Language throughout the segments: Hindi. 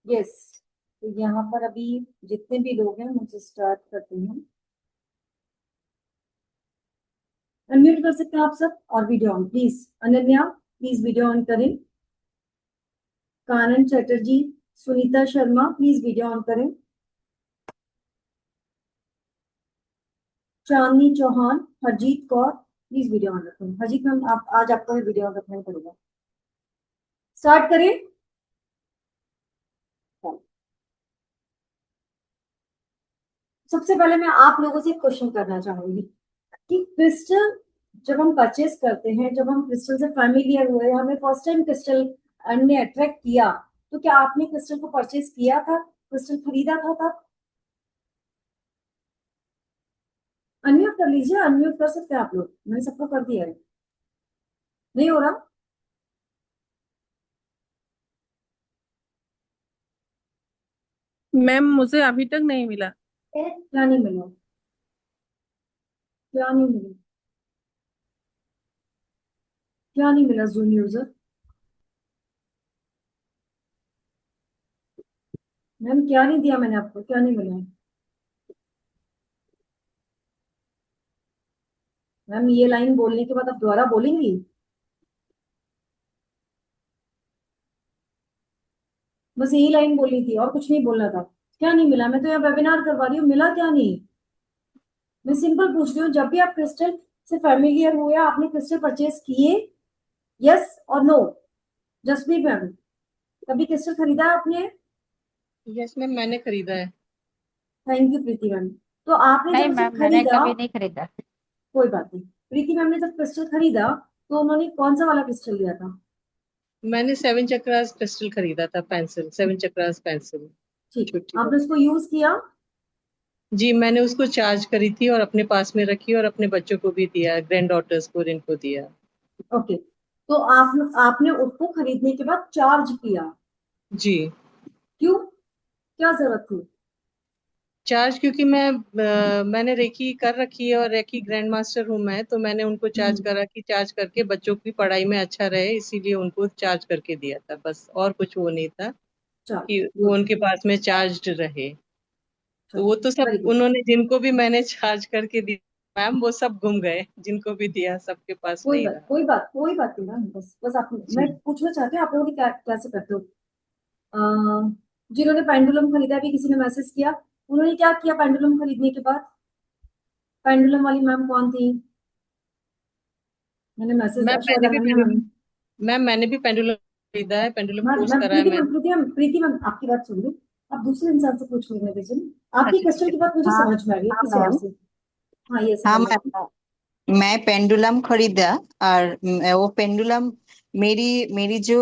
यस। तो यहाँ पर अभी जितने भी लोग हैं मुझसे स्टार्ट करते हैं। अनम्यूट कर सकते हैं आप सब, और video on please. Ananya please video on करें। Kanan Chatterjee, Sunita Sharma please video on करें। Chandni Chauhan, Harjeet Kaur please video on रखें। हरजीत मैम आप आज आपको वीडियो ऑन रखना ही पड़ेगा। स्टार्ट करें। सबसे पहले मैं आप लोगों से क्वेश्चन करना चाहूंगी कि क्रिस्टल जब हम परचेस करते हैं, जब हम क्रिस्टल से फैमिलियर हुए, हमें फर्स्ट टाइम क्रिस्टल ने अट्रैक्ट किया, तो क्या आपने क्रिस्टल को परचेस किया था, क्रिस्टल खरीदा था तब? अनम्यूट कर लीजिए, अनम्यूट कर सकते हैं आप लोग, मैंने सबको कर दिया है। नहीं हो रहा? मैम मुझे अभी तक नहीं मिला। क्या नहीं मिला? क्या नहीं मिला? क्या नहीं मिला जूम यूजर? मैम क्या नहीं दिया मैंने आपको, क्या नहीं मिला? मैम ये लाइन बोलने के बाद आप दोबारा बोलेंगी? बस यही लाइन बोली थी और कुछ नहीं बोलना था। क्या नहीं मिला? मैं तो यहाँ वेबिनार करवा रही हूँ, मिला क्या नहीं? मैं सिंपल पूछ रही हूँ, जब भी आप क्रिस्टल से फेमिलियर हुए, आपने क्रिस्टल परचेज किए? यस और नो? जसप्रीत मैम, कभी क्रिस्टल खरीदा है आपने? यस मैम, मैंने खरीदा है। Thank you Preeti ma'am. तो आपने नहीं जब उसे मैम, मैंने खरीदा, कभी नहीं खरीदा। कोई बात नहीं, प्रीति मैम ने जब क्रिस्टल खरीदा तो उन्होंने कौन सा वाला क्रिस्टल लिया था? मैंने सेवन चक्रास क्रिस्टल खरीदा था, पेंसिल, सेवन चक्रास पेंसिल। ठीक, छोटी आपने वाली। उसको यूज किया? जी, मैंने उसको चार्ज करी थी और अपने पास में रखी और अपने बच्चों को भी दिया, ग्रैंड डॉटर्स को, इनको दिया। ओके। तो आपने उसको खरीदने के बाद चार्ज किया? जी। क्यों? क्या जरूरत थी? चार्ज क्योंकि मैंने रेकी कर रखी है और रेकी ग्रैंड मास्टर हूँ मैं, तो मैंने उनको चार्ज हम्म। करा कि चार्ज करके बच्चों की पढ़ाई में अच्छा रहे, इसीलिए उनको चार्ज करके दिया था बस, और कुछ वो नहीं था चलो, कि वो गुड। उनके पास में चार्ज रहे। तो चलो, वो तो सब वेरी गुड। उन्होंने, जिनको भी मैंने चार्ज करके दिया मैम, वो सब गुम गए, जिनको भी दिया सबके पास कोई नहीं बात, रहा। कोई बात, कोई बात नहीं ना, बस बस आप, मैं जी। पूछना चाहती हूँ आप लोगों की क्या कैसे करते हो। जिन्होंने पेंडुलम खरीदा, भी किसी ने मैसेज किया, उन्होंने क्या किया पेंडुलम खरीदने के बाद? पेंडुलम वाली मैम कौन थी? मैंने मैसेज, मैम शायद मैंने भी अनन्या मैम। पेंडुलम मैम मैंने भी पेंडुलम खरीदा है, पेंडुलम मैम कोर्स मैम करा है प्रीति मैम, मैंने। प्रीति मैम आपकी बात सुन ली। आप दूसरे इंसान से पूछ लेने दीजिए ना। आपकी अच्छा क्वेश्चन ठीक की है। बात मुझे हाँ समझ में आ गई, हाँ किसी और मैम। से। हाँ ये हाँ समझ में। मैम, मैं पेंडुलम खरीदा। और वो पेंडुलम मेरी मेरी जो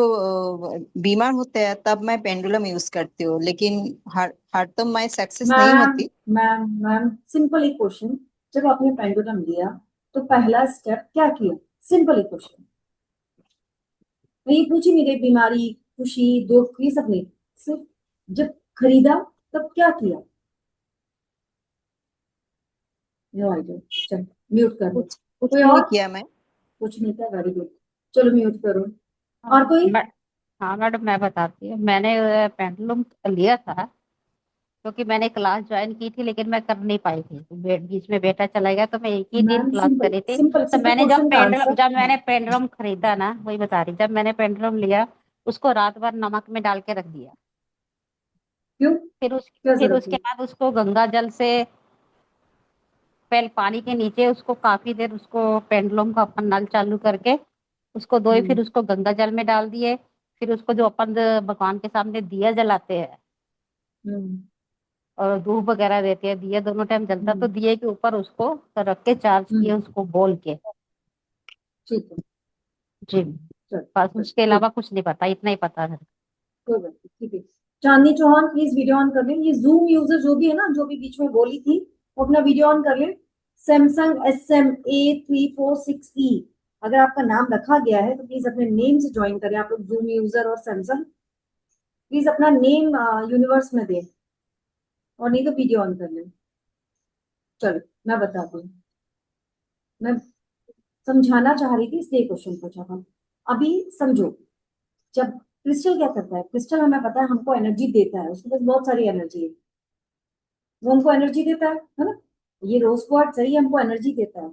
बीमार होते हैं तब मैं पेंडुलम यूज करती हूँ, लेकिन हर तो मैं सक्सेस नहीं मैम होती। मैम सिंपल एक क्वेश्चन, जब आपने पेंडुलम लिया तो पहला स्टेप क्या किया? सिंपल एक क्वेश्चन। मैं ये पूछ ही नहीं रही बीमारी, खुशी, दुख, ये सब नहीं। सिर्फ जब खरीदा तब क्या किया? No idea. चल, म्यूट कर दो। कुछ कोई नहीं और? किया मैं। कुछ नहीं था, वेरी गुड। चलो म्यूट करो। हाँ और कोई? मैं हाँ मैडम, मैं बताती हूँ। मैंने पेंडुलम लिया था क्योंकि मैंने क्लास ज्वाइन की थी, लेकिन मैं कर नहीं पाई थी। बीच में बेटा चला गया, तो मैं एक ही दिन मैम क्लास सिंपल करी थी। सिंपल तो सिंपल मैंने क्वेश्चन का आंसर। जब हाँ। मैंने पेंडुलम खरीदा ना, वही बता रही, जब मैंने पेंडुलम लिया उसको रात भर नमक में डाल के रख दिया। क्यों? क्या फिर जरूरत उसके थी? बाद उसको गंगा जल से, पहले पानी के नीचे उसको काफी देर, उसको पेंडुलम को अपन नल चालू करके उसको धोए, हम्म। फिर उसको गंगा जल में डाल दिए। फिर उसको जो अपन भगवान के सामने दिया जलाते हैं हम्म। और धूप वगैरह देते हैं, दिया दोनों टाइम जलता, तो हम्म। दिए के ऊपर उसको रख के चार्ज किए, हम्म। उसको बोल के। ठीक है। जी। चल बस चल, उसके गुड। अलावा कुछ नहीं पता, इतना ही पता है। कोई बात नहीं, ठीक है। चांदनी चौहान प्लीज वीडियो ऑन कर लें। ये जूम यूजर जो भी है ना, जो भी बीच में बोली थी, वो अपना वीडियो ऑन कर लें। सैमसंग SM A346E, अगर आपका नाम रखा गया है तो प्लीज अपने नेम से ज्वाइन करें आप लोग, जूम यूजर और सैमसंग। प्लीज अपना नेम यूनिवर्स में दें, और नहीं तो वीडियो ऑन कर लें। चलो, मैं बताती हूँ। मैं समझाना चाह रही थी इसलिए क्वेश्चन पूछा था। अभी समझो, जब क्रिस्टल क्या करता है? क्रिस्टल हमें पता है हमको एनर्जी देता है, उसके पास बहुत सारी एनर्जी है, वो हमको एनर्जी देता है ना। ये रोज क्वार्ट्ज है, ये हमको एनर्जी देता है,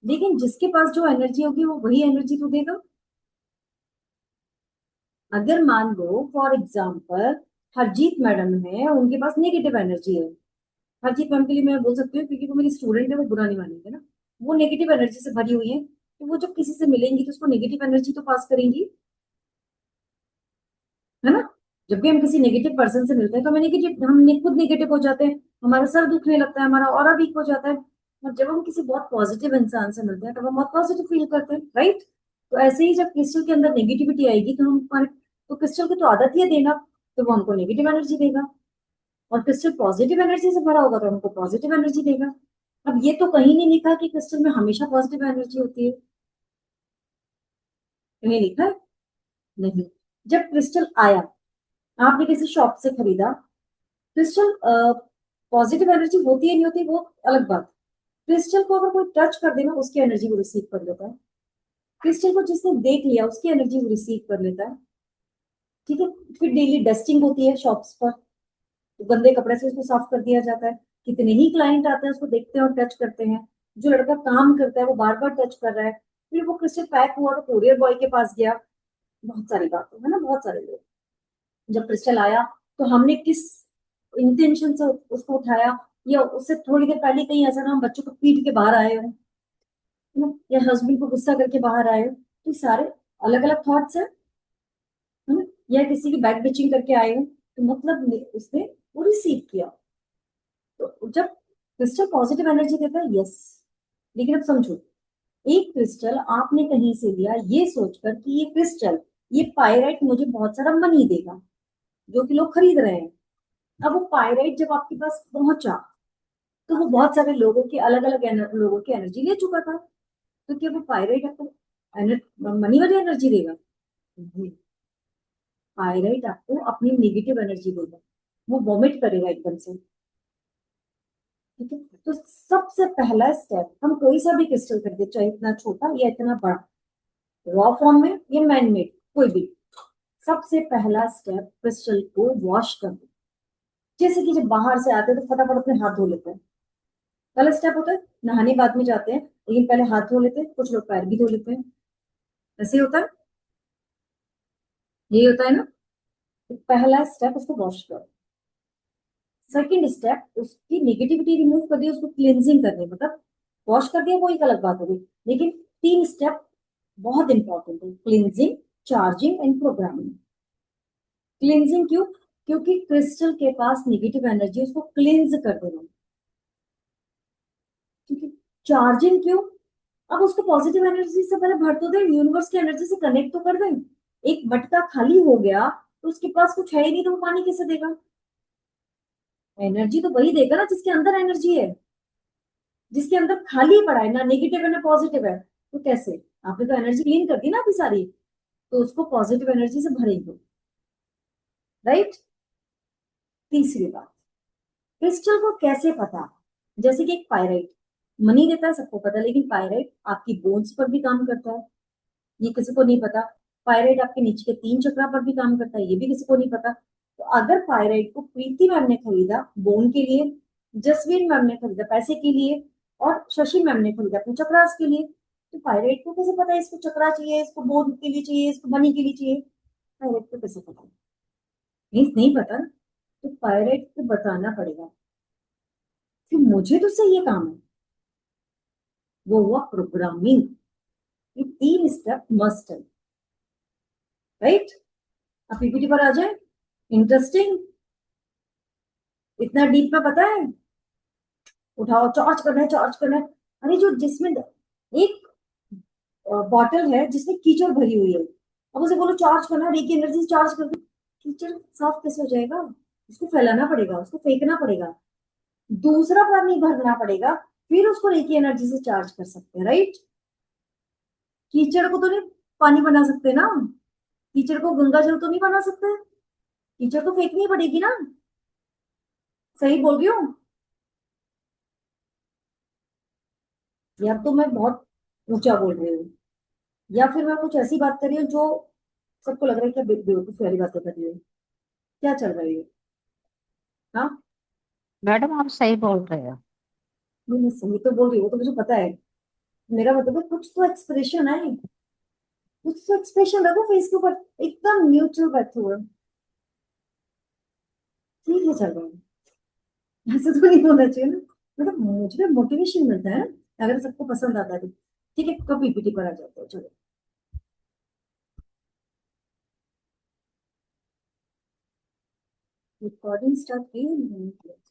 लेकिन जिसके पास जो एनर्जी होगी वो वही एनर्जी तो देगा। अगर मान लो फॉर एग्जाम्पल हरजीत मैडम है, उनके पास नेगेटिव एनर्जी है। हरजीत मैम के लिए मैं बोल सकती हूँ क्योंकि वो मेरी स्टूडेंट है, वो बुरा नहीं मानेंगे ना। वो नेगेटिव एनर्जी से भरी हुई है, तो वो जब किसी से मिलेंगी तो उसको नेगेटिव एनर्जी तो पास करेंगी, है ना। जब भी हम किसी नेगेटिव पर्सन से मिलते हैं तो हमें नेगेटिव, हम खुद नेगेटिव हो जाते हैं, हमारा सर दुखने लगता है, हमारा ऑरा वीक हो जाता है। और जब हम किसी बहुत पॉजिटिव इंसान से मिलते हैं तब हम बहुत पॉजिटिव फील करते हैं, राइट। तो ऐसे ही जब क्रिस्टल के अंदर नेगेटिविटी आएगी तो हम तो क्रिस्टल की तो आदत ही है देना, तो वो हमको नेगेटिव एनर्जी देगा। और क्रिस्टल पॉजिटिव एनर्जी से भरा होगा तो हमको पॉजिटिव एनर्जी देगा। अब ये तो कहीं नहीं लिखा कि क्रिस्टल में हमेशा पॉजिटिव एनर्जी होती है, कहीं लिखा है? नहीं। जब क्रिस्टल आया, आपने किसी शॉप से खरीदा क्रिस्टल, पॉजिटिव एनर्जी होती है नहीं होती वो अलग बात। क्रिस्टल को अगर कोई टच कर देना उसकी एनर्जी वो रिसीव कर लेता है। क्रिस्टल को जिसने देख लिया उसकी एनर्जी वो रिसीव कर लेता है, ठीक है। फिर डेली डस्टिंग होती है शॉप्स पर, तो गंदे कपड़े से उसको साफ कर दिया जाता है। कितने ही क्लाइंट आते हैं उसको देखते हैं और टच करते हैं। जो लड़का काम करता है वो बार बार टच कर रहा है, फिर वो क्रिस्टल पैक हुआ तो कोरियर बॉय के पास गया। बहुत सारी बातें है ना, बहुत सारे लोग। जब क्रिस्टल आया तो हमने किस इंटेंशन से उसको उठाया, या उससे थोड़ी देर पहले कहीं ऐसा ना हम बच्चों को पीट के बाहर आए हो, है ना, या हस्बैंड को गुस्सा करके बाहर आए हो, तो ये सारे अलग अलग थॉट्स है ना। या किसी की बैक बिचिंग करके आए हो, तो मतलब उसने वो रिसीव किया। तो जब क्रिस्टल पॉजिटिव एनर्जी देता है, यस। लेकिन अब समझो, एक क्रिस्टल आपने कहीं से लिया ये सोचकर कि ये क्रिस्टल, ये पायराइट मुझे बहुत सारा मनी देगा, जो कि लोग खरीद रहे हैं। अब वो पायराइट जब आपके पास पहुंचा तो वो बहुत सारे लोगों की अलग अलग लोगों की एनर्जी ले चुका था, तो क्या वो पायराइट आपको मनी वाली एनर्जी देगा? नहीं। पायराइट आपको अपनी नेगेटिव एनर्जी देगा, वो वॉमिट करेगा एकदम से, ठीक है। तो सबसे पहला स्टेप, हम कोई सा भी क्रिस्टल खरीदे, चाहे इतना छोटा या इतना बड़ा, रॉ फॉर्म में या मैन मेड, कोई भी, सबसे पहला स्टेप क्रिस्टल को वॉश कर दो। जैसे कि जब बाहर से आते हैं तो फटाफट अपने हाथ धो लेते हैं, पहला स्टेप होता है। नहाने बाद में जाते हैं लेकिन पहले हाथ धो लेते हैं, कुछ लोग पैर भी धो लेते हैं, ऐसे ही होता है, यही होता है ना। तो पहला स्टेप उसको वॉश करो। सेकंड स्टेप उसकी नेगेटिविटी रिमूव कर दी, उसको क्लींजिंग करनी, मतलब वॉश कर दिया वो एक अलग बात हो गई, लेकिन तीन स्टेप बहुत इंपॉर्टेंट है, cleansing, charging and programming. Cleansing क्यों? क्योंकि क्रिस्टल के पास नेगेटिव एनर्जी, उसको क्लींज कर देना। ठीक है। चार्जिंग क्यों? अब उसको पॉजिटिव एनर्जी से पहले भर तो दे, यूनिवर्स की एनर्जी से कनेक्ट तो कर दे। एक मटका खाली हो गया तो उसके पास कुछ है ही नहीं, तो वो पानी कैसे देगा? एनर्जी तो वही देगा ना जिसके अंदर एनर्जी है। जिसके अंदर खाली पड़ा है, ना नेगेटिव है ना पॉजिटिव है, तो कैसे? आपने तो एनर्जी क्लीन कर दी ना अभी सारी, तो उसको पॉजिटिव एनर्जी से भरेंगे, राइट। तीसरी बात, क्रिस्टल को कैसे पता? जैसे कि एक पायराइट मनी देता है सबको पता है, लेकिन पायराइट आपकी बोन्स पर भी काम करता है, ये किसी को नहीं पता। पायराइट आपके नीचे के तीन चक्रा पर भी काम करता है, ये भी किसी को नहीं पता। तो अगर पायराइट को प्रीति मैम ने खरीदा बोन के लिए, जसवीर मैम ने खरीदा पैसे के लिए, और शशि मैम ने खरीदा अपने चक्रास के लिए, तो पायराइट को कैसे पता है इसको चक्रा चाहिए, इसको बोन के लिए चाहिए, इसको मनी के लिए चाहिए? पायराइट को कैसे पता? नहीं, नहीं पता ना। तो पायराइट को बताना पड़ेगा कि मुझे तो सही ये काम है, वो हुआ प्रोग्रामिंग। ये तीन स्टेप मस्ट है, राइट। अब पीपीटी पर आ जाए। इंटरेस्टिंग, इतना डीप में पता है। उठाओ, चार्ज करना है, चार्ज करना है। अरे जो जिसमें एक बॉटल है जिसमें कीचड़ भरी हुई है, अब उसे बोलो चार्ज करना है, की एनर्जी से चार्ज कर दो, कीचड़ साफ कैसे हो जाएगा? उसको फैलाना पड़ेगा, उसको फेंकना पड़ेगा, दूसरा पानी भरना पड़ेगा, फिर उसको रेकी एनर्जी से चार्ज कर सकते हैं, राइट। कीचड़ को तो नहीं पानी बना सकते ना, कीचड़ को गंगा जल तो नहीं बना सकते, कीचड़ तो फेंकनी पड़ेगी ना। सही बोल रही हूँ? या तो मैं बहुत ऊंचा बोल रही हूँ, या फिर मैं कुछ ऐसी बात कर रही हूँ जो सबको लग रहा है क्या बेवकूफ वाली बातें कर रही है, क्या चल रहा है ये? हाँ, मैडम आप सही बोल रहे हो। मैं सही तो बोल रही हूँ, वो तो मुझे पता है। मेरा मतलब है कुछ तो एक्सप्रेशन है, कुछ तो एक्सप्रेशन रखो फेस के ऊपर, एकदम न्यूट्रल बैठे हुए। ठीक है, चल रहा है, ऐसे तो नहीं होना चाहिए ना। मतलब मुझे मोटिवेशन मिलता है ना, अगर सबको पसंद आता है तो। ठीक है, कब पीपीटी पर आ जाते हो, चलो। रिकॉर्डिंग स्टार्ट की या नहीं की?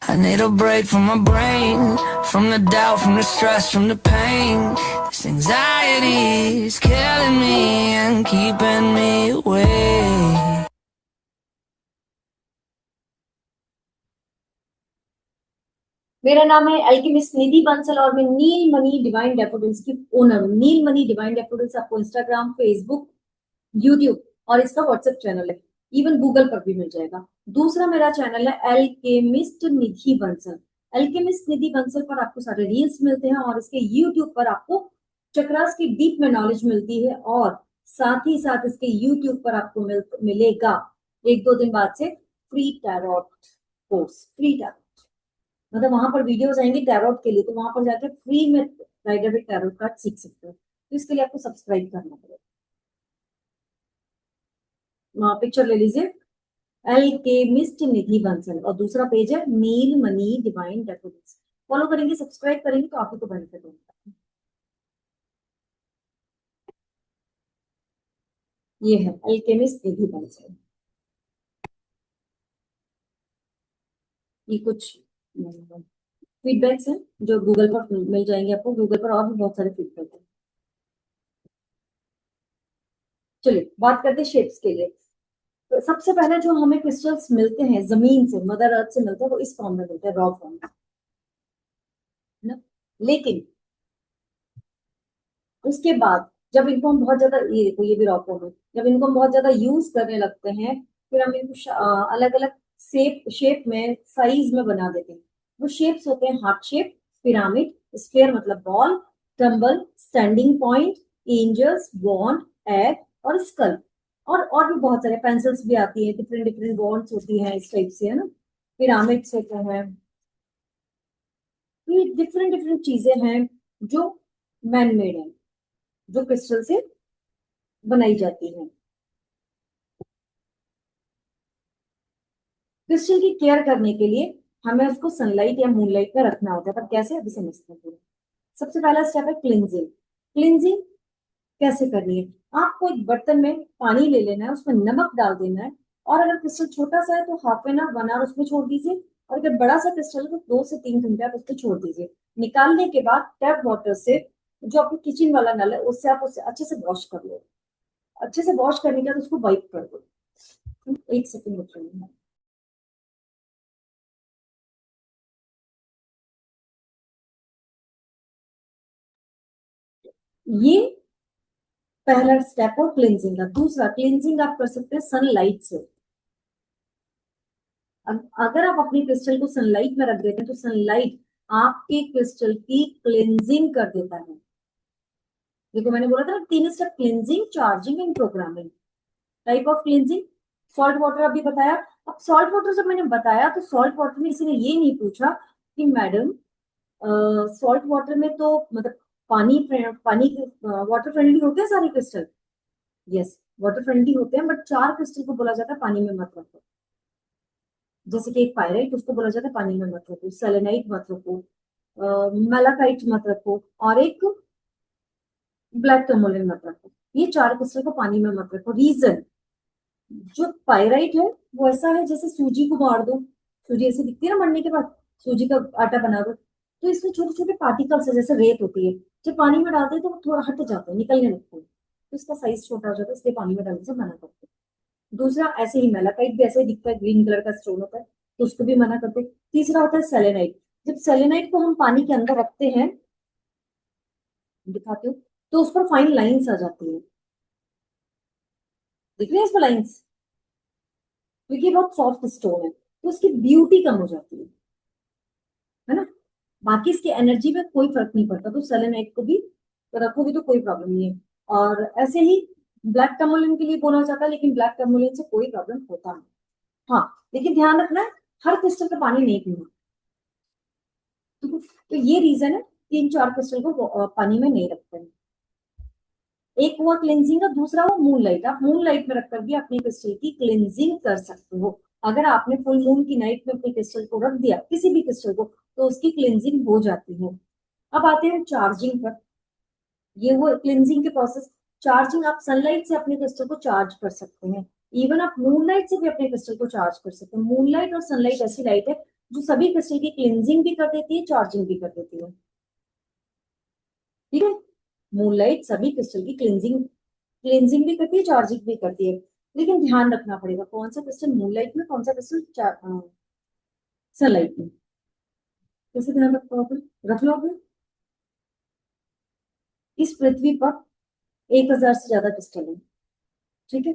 I need a break from my brain, from the doubt, from the stress, from the pain. This anxiety is killing me and keeping me awake. मेरा नाम है अल्केमिस्ट निधि बंसल और मैं नील मनी डिवाइन डैफोडिल्स की ओनर हूँ। नील मनी डिवाइन डैफोडिल्स आपको इंस्टाग्राम, फेसबुक, यूट्यूब और इसका व्हाट्सएप चैनल है, इवन गूगल पर भी मिल जाएगा। दूसरा मेरा चैनल है अल्केमिस्ट निधि बंसल। अल्केमिस्ट निधि बंसल पर आपको सारे रील्स मिलते हैं और इसके यूट्यूब पर आपको चक्रास की डीप में नॉलेज मिलती है, और साथ ही साथ इसके यूट्यूब पर आपको मिलेगा एक दो दिन बाद से free tarot course. Free tarot मतलब वहां पर वीडियोस आएंगे टैरोट के लिए, तो वहां पर जाके फ्री में राइडर विद टैरोट कार्ड सीख सकते हो। तो इसके लिए आपको सब्सक्राइब करना पड़ेगा। वहां पिक्चर ले लीजिए, अल्केमिस्ट निधि बंसल, और दूसरा पेज है नील मनी डिवाइन डेकोरेट्स। फॉलो करेंगे, सब्सक्राइब करेंगे तो आपको बेनिफिट होगा। ये है अल्केमिस्ट निधि बंसल। ये कुछ फीडबैक्स हैं जो गूगल पर मिल जाएंगे आपको। गूगल पर और भी बहुत सारे फीडबैक हैं। चलिए बात करते हैं शेप्स के लिए। तो सबसे पहले जो हमें क्रिस्टल्स मिलते हैं जमीन से, मदर अर्थ से मिलते हैं, वो इस फॉर्म में मिलते हैं, रॉ फॉर्म में, है ना। लेकिन उसके बाद जब इनको हम बहुत ज्यादा, ये देखो ये भी रॉ फॉर्म है, जब इनको हम बहुत ज्यादा यूज करने लगते हैं, फिर हम इनको अलग अलग शेप में, साइज में बना देते हैं। वो शेप्स होते हैं हार्ट शेप, पिरामिड, स्फीयर मतलब ball, tumble, standing point, angels, bond, egg और स्कल। और भी बहुत सारे पेंसिल्स भी आती है, डिफरेंट डिफरेंट बॉन्ड्स होती हैं इस टाइप से, है ना। पिरामिड्स होते हैं। ये डिफरेंट डिफरेंट चीजें हैं जो मैन मेड है, जो क्रिस्टल से बनाई जाती है। क्रिस्टल की केयर करने के लिए हमें उसको सनलाइट या मूनलाइट में रखना होता है, पर कैसे अभी समझते हैं। सबसे पहला स्टेप है क्लिनजिंग। क्लिनजिंग कैसे करनी है? आपको एक बर्तन में पानी ले लेना है, उसमें नमक डाल देना है, और अगर क्रिस्टल छोटा सा है तो हाफ एन आवर 1 आवर उसमें छोड़ दीजिए, और अगर बड़ा सा क्रिस्टल है तो 2 से 3 घंटे आप उसको छोड़ दीजिए। निकालने के बाद टैप वाटर से, जो आपके किचन वाला नल है, उससे आप उसे अच्छे से वॉश कर लो। अच्छे से वॉश करने के बाद उसको वाइप कर दो। 1 सेकेंड रुक जाइए। ये पहला स्टेप हो क्लिनजिंग का। दूसरा क्लिनजिंग आप कर सकते हैं सनलाइट से। अगर आप अपनी क्रिस्टल को सनलाइट में रख देते हैं तो सनलाइट आपके क्रिस्टल की क्लिनजिंग कर देता है। देखो मैंने बोला था ना 3 step, cleansing, charging and programming. Type of cleansing, salt water अभी बताया। अब सॉल्ट वाटर जब मैंने बताया तो सॉल्ट वाटर में किसी ने ये नहीं पूछा कि मैडम सॉल्ट वाटर में तो मतलब पानी पानी वाटर फ्रेंडली होते हैं सारे क्रिस्टल। यस, वाटर फ्रेंडली होते हैं, बट 4 क्रिस्टल को बोला जाता है पानी में मत रखो। जैसे कि एक पायराइट, उसको बोला जाता है पानी में मत रखो, सेलेनाइट मत रखो, मेलाकाइट मत रखो, और एक ब्लैक टर्मोलिन मत रखो। ये 4 क्रिस्टल को पानी में मत रखो। रीजन, जो पायराइट है वो ऐसा है जैसे सूजी को मार दो, सूजी ऐसी दिखती है ना मरने के बाद, सूजी का आटा बना दो, तो इसमें छोटे छोटे पार्टिकल्स है जैसे रेत होती है, जब पानी में डालते हैं तो वो थोड़ा हट जाते हैं, निकलने लगते हैं, तो इसका साइज छोटा हो जाता है, इसलिए पानी में डालने से मना करते हैं। दूसरा, ऐसे ही मेलाकाइट भी ऐसे ही दिखता है, ग्रीन कलर का स्टोन होता है, तो उसको भी मना करते हैं। तीसरा होता है सेलेनाइट। जब सेलेनाइट को हम पानी के अंदर रखते हैं, दिखाते हो, तो उस पर फाइन लाइंस आ जाती है। दिख रही है इस पर लाइंस, क्योंकि बहुत सॉफ्ट स्टोन है। तो उसकी ब्यूटी कम हो जाती है ना। बाकी इसकी एनर्जी में कोई फर्क नहीं पड़ता, तो सेलेनाइट को भी रखोगे तो कोई प्रॉब्लम नहीं है। और ऐसे ही ब्लैक टर्मोलिन के लिए बोला जाता है, लेकिन ब्लैक टर्मोलिन से कोई प्रॉब्लम होता नहीं। हाँ, लेकिन ध्यान रखना है हर क्रिस्टल का पानी नहीं पीना, ठीक है। तो ये रीजन है 3-4 क्रिस्टल को पानी में नहीं रखते हैं। एक हुआ क्लिनजिंग का, दूसरा हुआ मून लाइट। आप मून लाइट में रखकर भी अपनी क्रिस्टल की क्लिनजिंग कर सकते हो। अगर आपने फुल मून की नाइट में अपने क्रिस्टल को रख दिया, किसी भी क्रिस्टल को, तो उसकी क्लिनजिंग हो जाती है। अब आते हैं चार्जिंग पर। ये वो क्लिनजिंग के प्रोसेस। चार्जिंग, आप सनलाइट से अपने क्रिस्टल को चार्ज कर सकते हैं। इवन आप मूनलाइट से भी अपने क्रिस्टल को चार्ज कर सकते हैं। मूनलाइट और सनलाइट ऐसी लाइट है जो सभी क्रिस्टल की क्लिनजिंग भी कर देती है, चार्जिंग भी कर देती है, ठीक है। मूनलाइट सभी क्रिस्टल की क्लिनजिंग क्लिनजिंग भी करती है, चार्जिंग भी करती है। लेकिन ध्यान रखना पड़ेगा कौन सा क्रिस्टल मूनलाइट में, कौन सा क्रिस्टल सनलाइट में। कैसे ध्यान रख पाओगे? रख लोगे। इस पृथ्वी पर 1000 से ज्यादा क्रिस्टल है, ठीक है।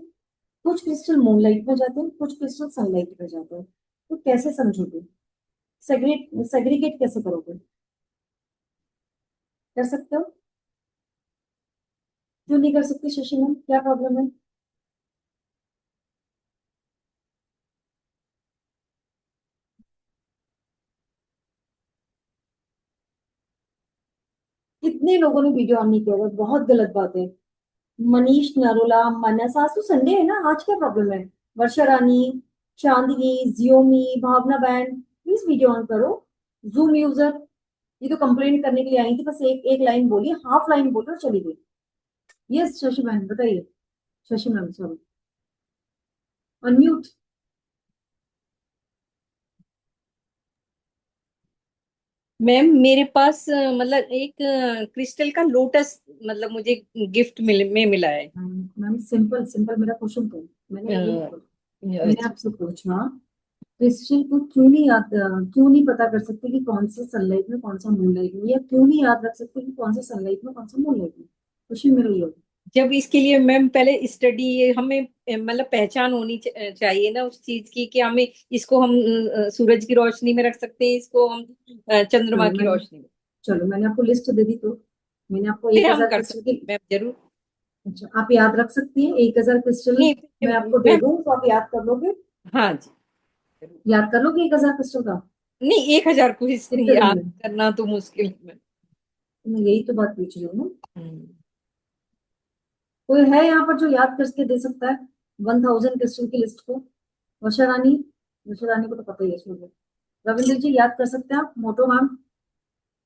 कुछ क्रिस्टल मूनलाइट में जाते हैं, कुछ क्रिस्टल सनलाइट में जाते हैं। तो कैसे समझोगे? सेग्रीगेट कैसे करोगे? कर सकते हो? क्यों नहीं कर सकते शशि मैम, क्या प्रॉब्लम है? कितने लोगों ने वीडियो ऑन नहीं किया हुआ? बहुत गलत बात है। मनीष नरोला, मनस, आज तो संडे है ना, आज क्या प्रॉब्लम है? वर्षा रानी, चांदनी, जियोमी, भावना बैंड, प्लीज वीडियो ऑन करो। जूम यूजर, ये तो कंप्लेंट करने के लिए आई थी, बस एक एक लाइन बोली, हाफ लाइन बोली और चली गई। यस शशि मैम बताइए। Shashi ma'am sorry, unmute. Ma'am मेरे पास मतलब एक क्रिस्टल का लोटस मतलब मुझे गिफ्ट में मिला है। मैम सिंपल सिंपल मेरा क्वेश्चन तो मैंने ये अ, मैंने आपसे पूछा, क्रिस्टल को क्यों नहीं याद, क्यों नहीं पता कर सकते कि कौन से सनलाइट में कौन सा मूनलाइट में, या क्यों नहीं याद रख सकते कि कौन सा सनलाइट में कौन सा मूनलाइट में? क्वेश्चन मेरा ये होगा। जब इसके लिए मैम पहले स्टडी हमें मतलब पहचान होनी चाहिए ना उस चीज की कि हमें इसको हम सूरज की रोशनी में रख सकते हैं, इसको हम चंद्रमा चलो की मैंने रोशनी में। चलो मैंने आपको लिस्ट दे दी, तो मैंने आपको फिर एक हम हजार कर क्रिस्टल सकते की, हैं मैम जरूर। अच्छा आप याद रख सकती हैं 1000 क्रिस्टल नहीं मैं आपको दे मैम, दूं तो आप याद कर लोगे? हाँ जी जरूर। याद कर लोगे 1000 क्रिस्टल का नहीं 1000 को कितने दिन याद में? करना तो मुश्किल है मैम। मैं यही तो बात पूछ रही हूँ ना। हम्म। कोई है यहाँ पर जो याद करके दे सकता है 1000 क्रिस्टल की लिस्ट को? वर्षा रानी, वर्षा रानी को तो पता ही है, छोड़ दो। रविंद्र जी याद कर सकते हैं आप? मोटो मैम,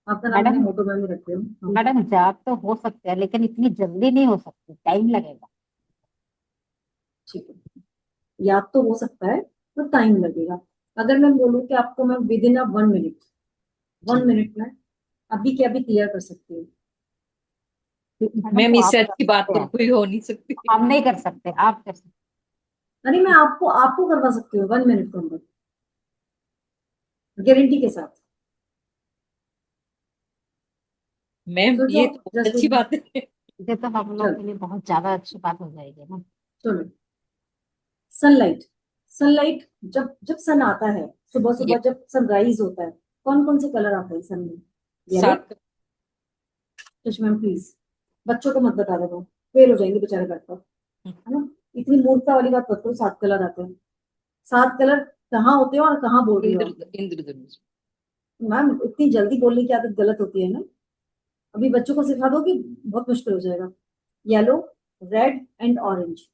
आपका नाम मैंने मैडम मोटो मैम ही रखे हो। हाँ। मैडम याद तो हो सकते हैं लेकिन इतनी जल्दी नहीं हो सकती, टाइम लगेगा। ठीक है, याद तो हो सकता है तो टाइम लगेगा। अगर मैं बोलूँ कि आपको मैं with in a 1 minute, 1 minute में अभी के अभी क्लियर कर सकती हूँ। मैडम मैम तो इससे आप कर अच्छी बात सकते तो हैं, कोई हो नहीं सकती। हम नहीं कर सकते, आप कर सकते अरे मैं आपको आपको करवा सकती हूँ 1 मिनट के अंदर, गारंटी के साथ। मैम सोचो ये तो बहुत अच्छी जसवीत, बात है। हैं। ये तो हम लोग चलो के लिए बहुत ज्यादा अच्छी बात हो जाएगी ना। चलो। सनलाइट, सनलाइट जब जब सन आता है, सुबह ये सुबह जब सनराइज होता है, कौन कौन से कलर आते हैं सन में? येलो। सात। मैम प्लीज बच्चों को मत बता देना, फेल हो जाएंगे बेचारे घर पर, है ना। इतनी मूर्खता वाली बात मत करो। 7 कलर आते हैं। 7 कलर कहाँ होते हो और कहाँ बोल रही हो आप? इंद्रधनुष। मैम इतनी जल्दी बोलने की आदत गलत होती है ना। अभी बच्चों को सिखा दो कि बहुत मुश्किल हो जाएगा। येलो, रेड एंड ऑरेंज,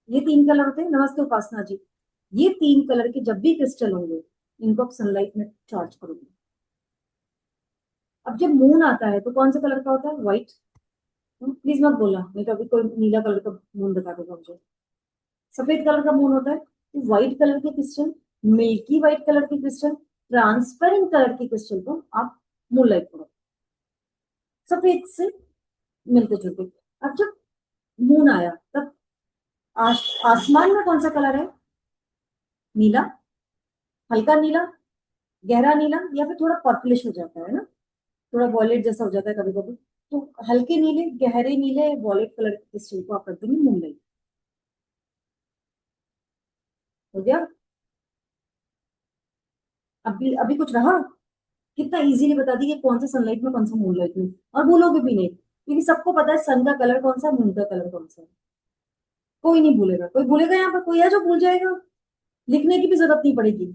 ये 3 कलर होते हैं। नमस्ते उपासना जी, ये 3 कलर के जब भी क्रिस्टल होंगे, इनको आप सनलाइट में चार्ज करोगे। अब जब मून आता है तो कौन से कलर का होता है? व्हाइट। प्लीज मत बोलना, नहीं तो अभी कोई नीला कलर का मून बता देगा मुझे। सफेद कलर का मून होता है। तो व्हाइट कलर के क्रिस्टल, मिल्की व्हाइट कलर के क्रिस्टल, ट्रांसपेरेंट कलर के क्रिस्टल को आप मूनलाइट करो, सफेद से मिलते जुलते। अब जब मून आया तब आसमान में कौन सा कलर है? नीला, हल्का नीला, गहरा नीला, या फिर थोड़ा पर्पलिश हो जाता है ना, थोड़ा वॉयलेट जैसा हो जाता है कभी कभी। तो हल्के नीले, गहरे नीले, वॉयलेट कलर के क्रिस्टल को आप रख देंगे मूनलाइट। हो गया? अभी अभी कुछ रहा? कितना इजीली बता दी कि कौन सा सनलाइट में कौन सा मूनलाइट में, और भूलोगे भी नहीं क्योंकि सबको पता है सन का कलर कौन सा है, मून का कलर कौन सा है। कोई नहीं भूलेगा, कोई भूलेगा यहाँ पर? कोई है जो भूल जाएगा? लिखने की भी जरूरत नहीं पड़ेगी।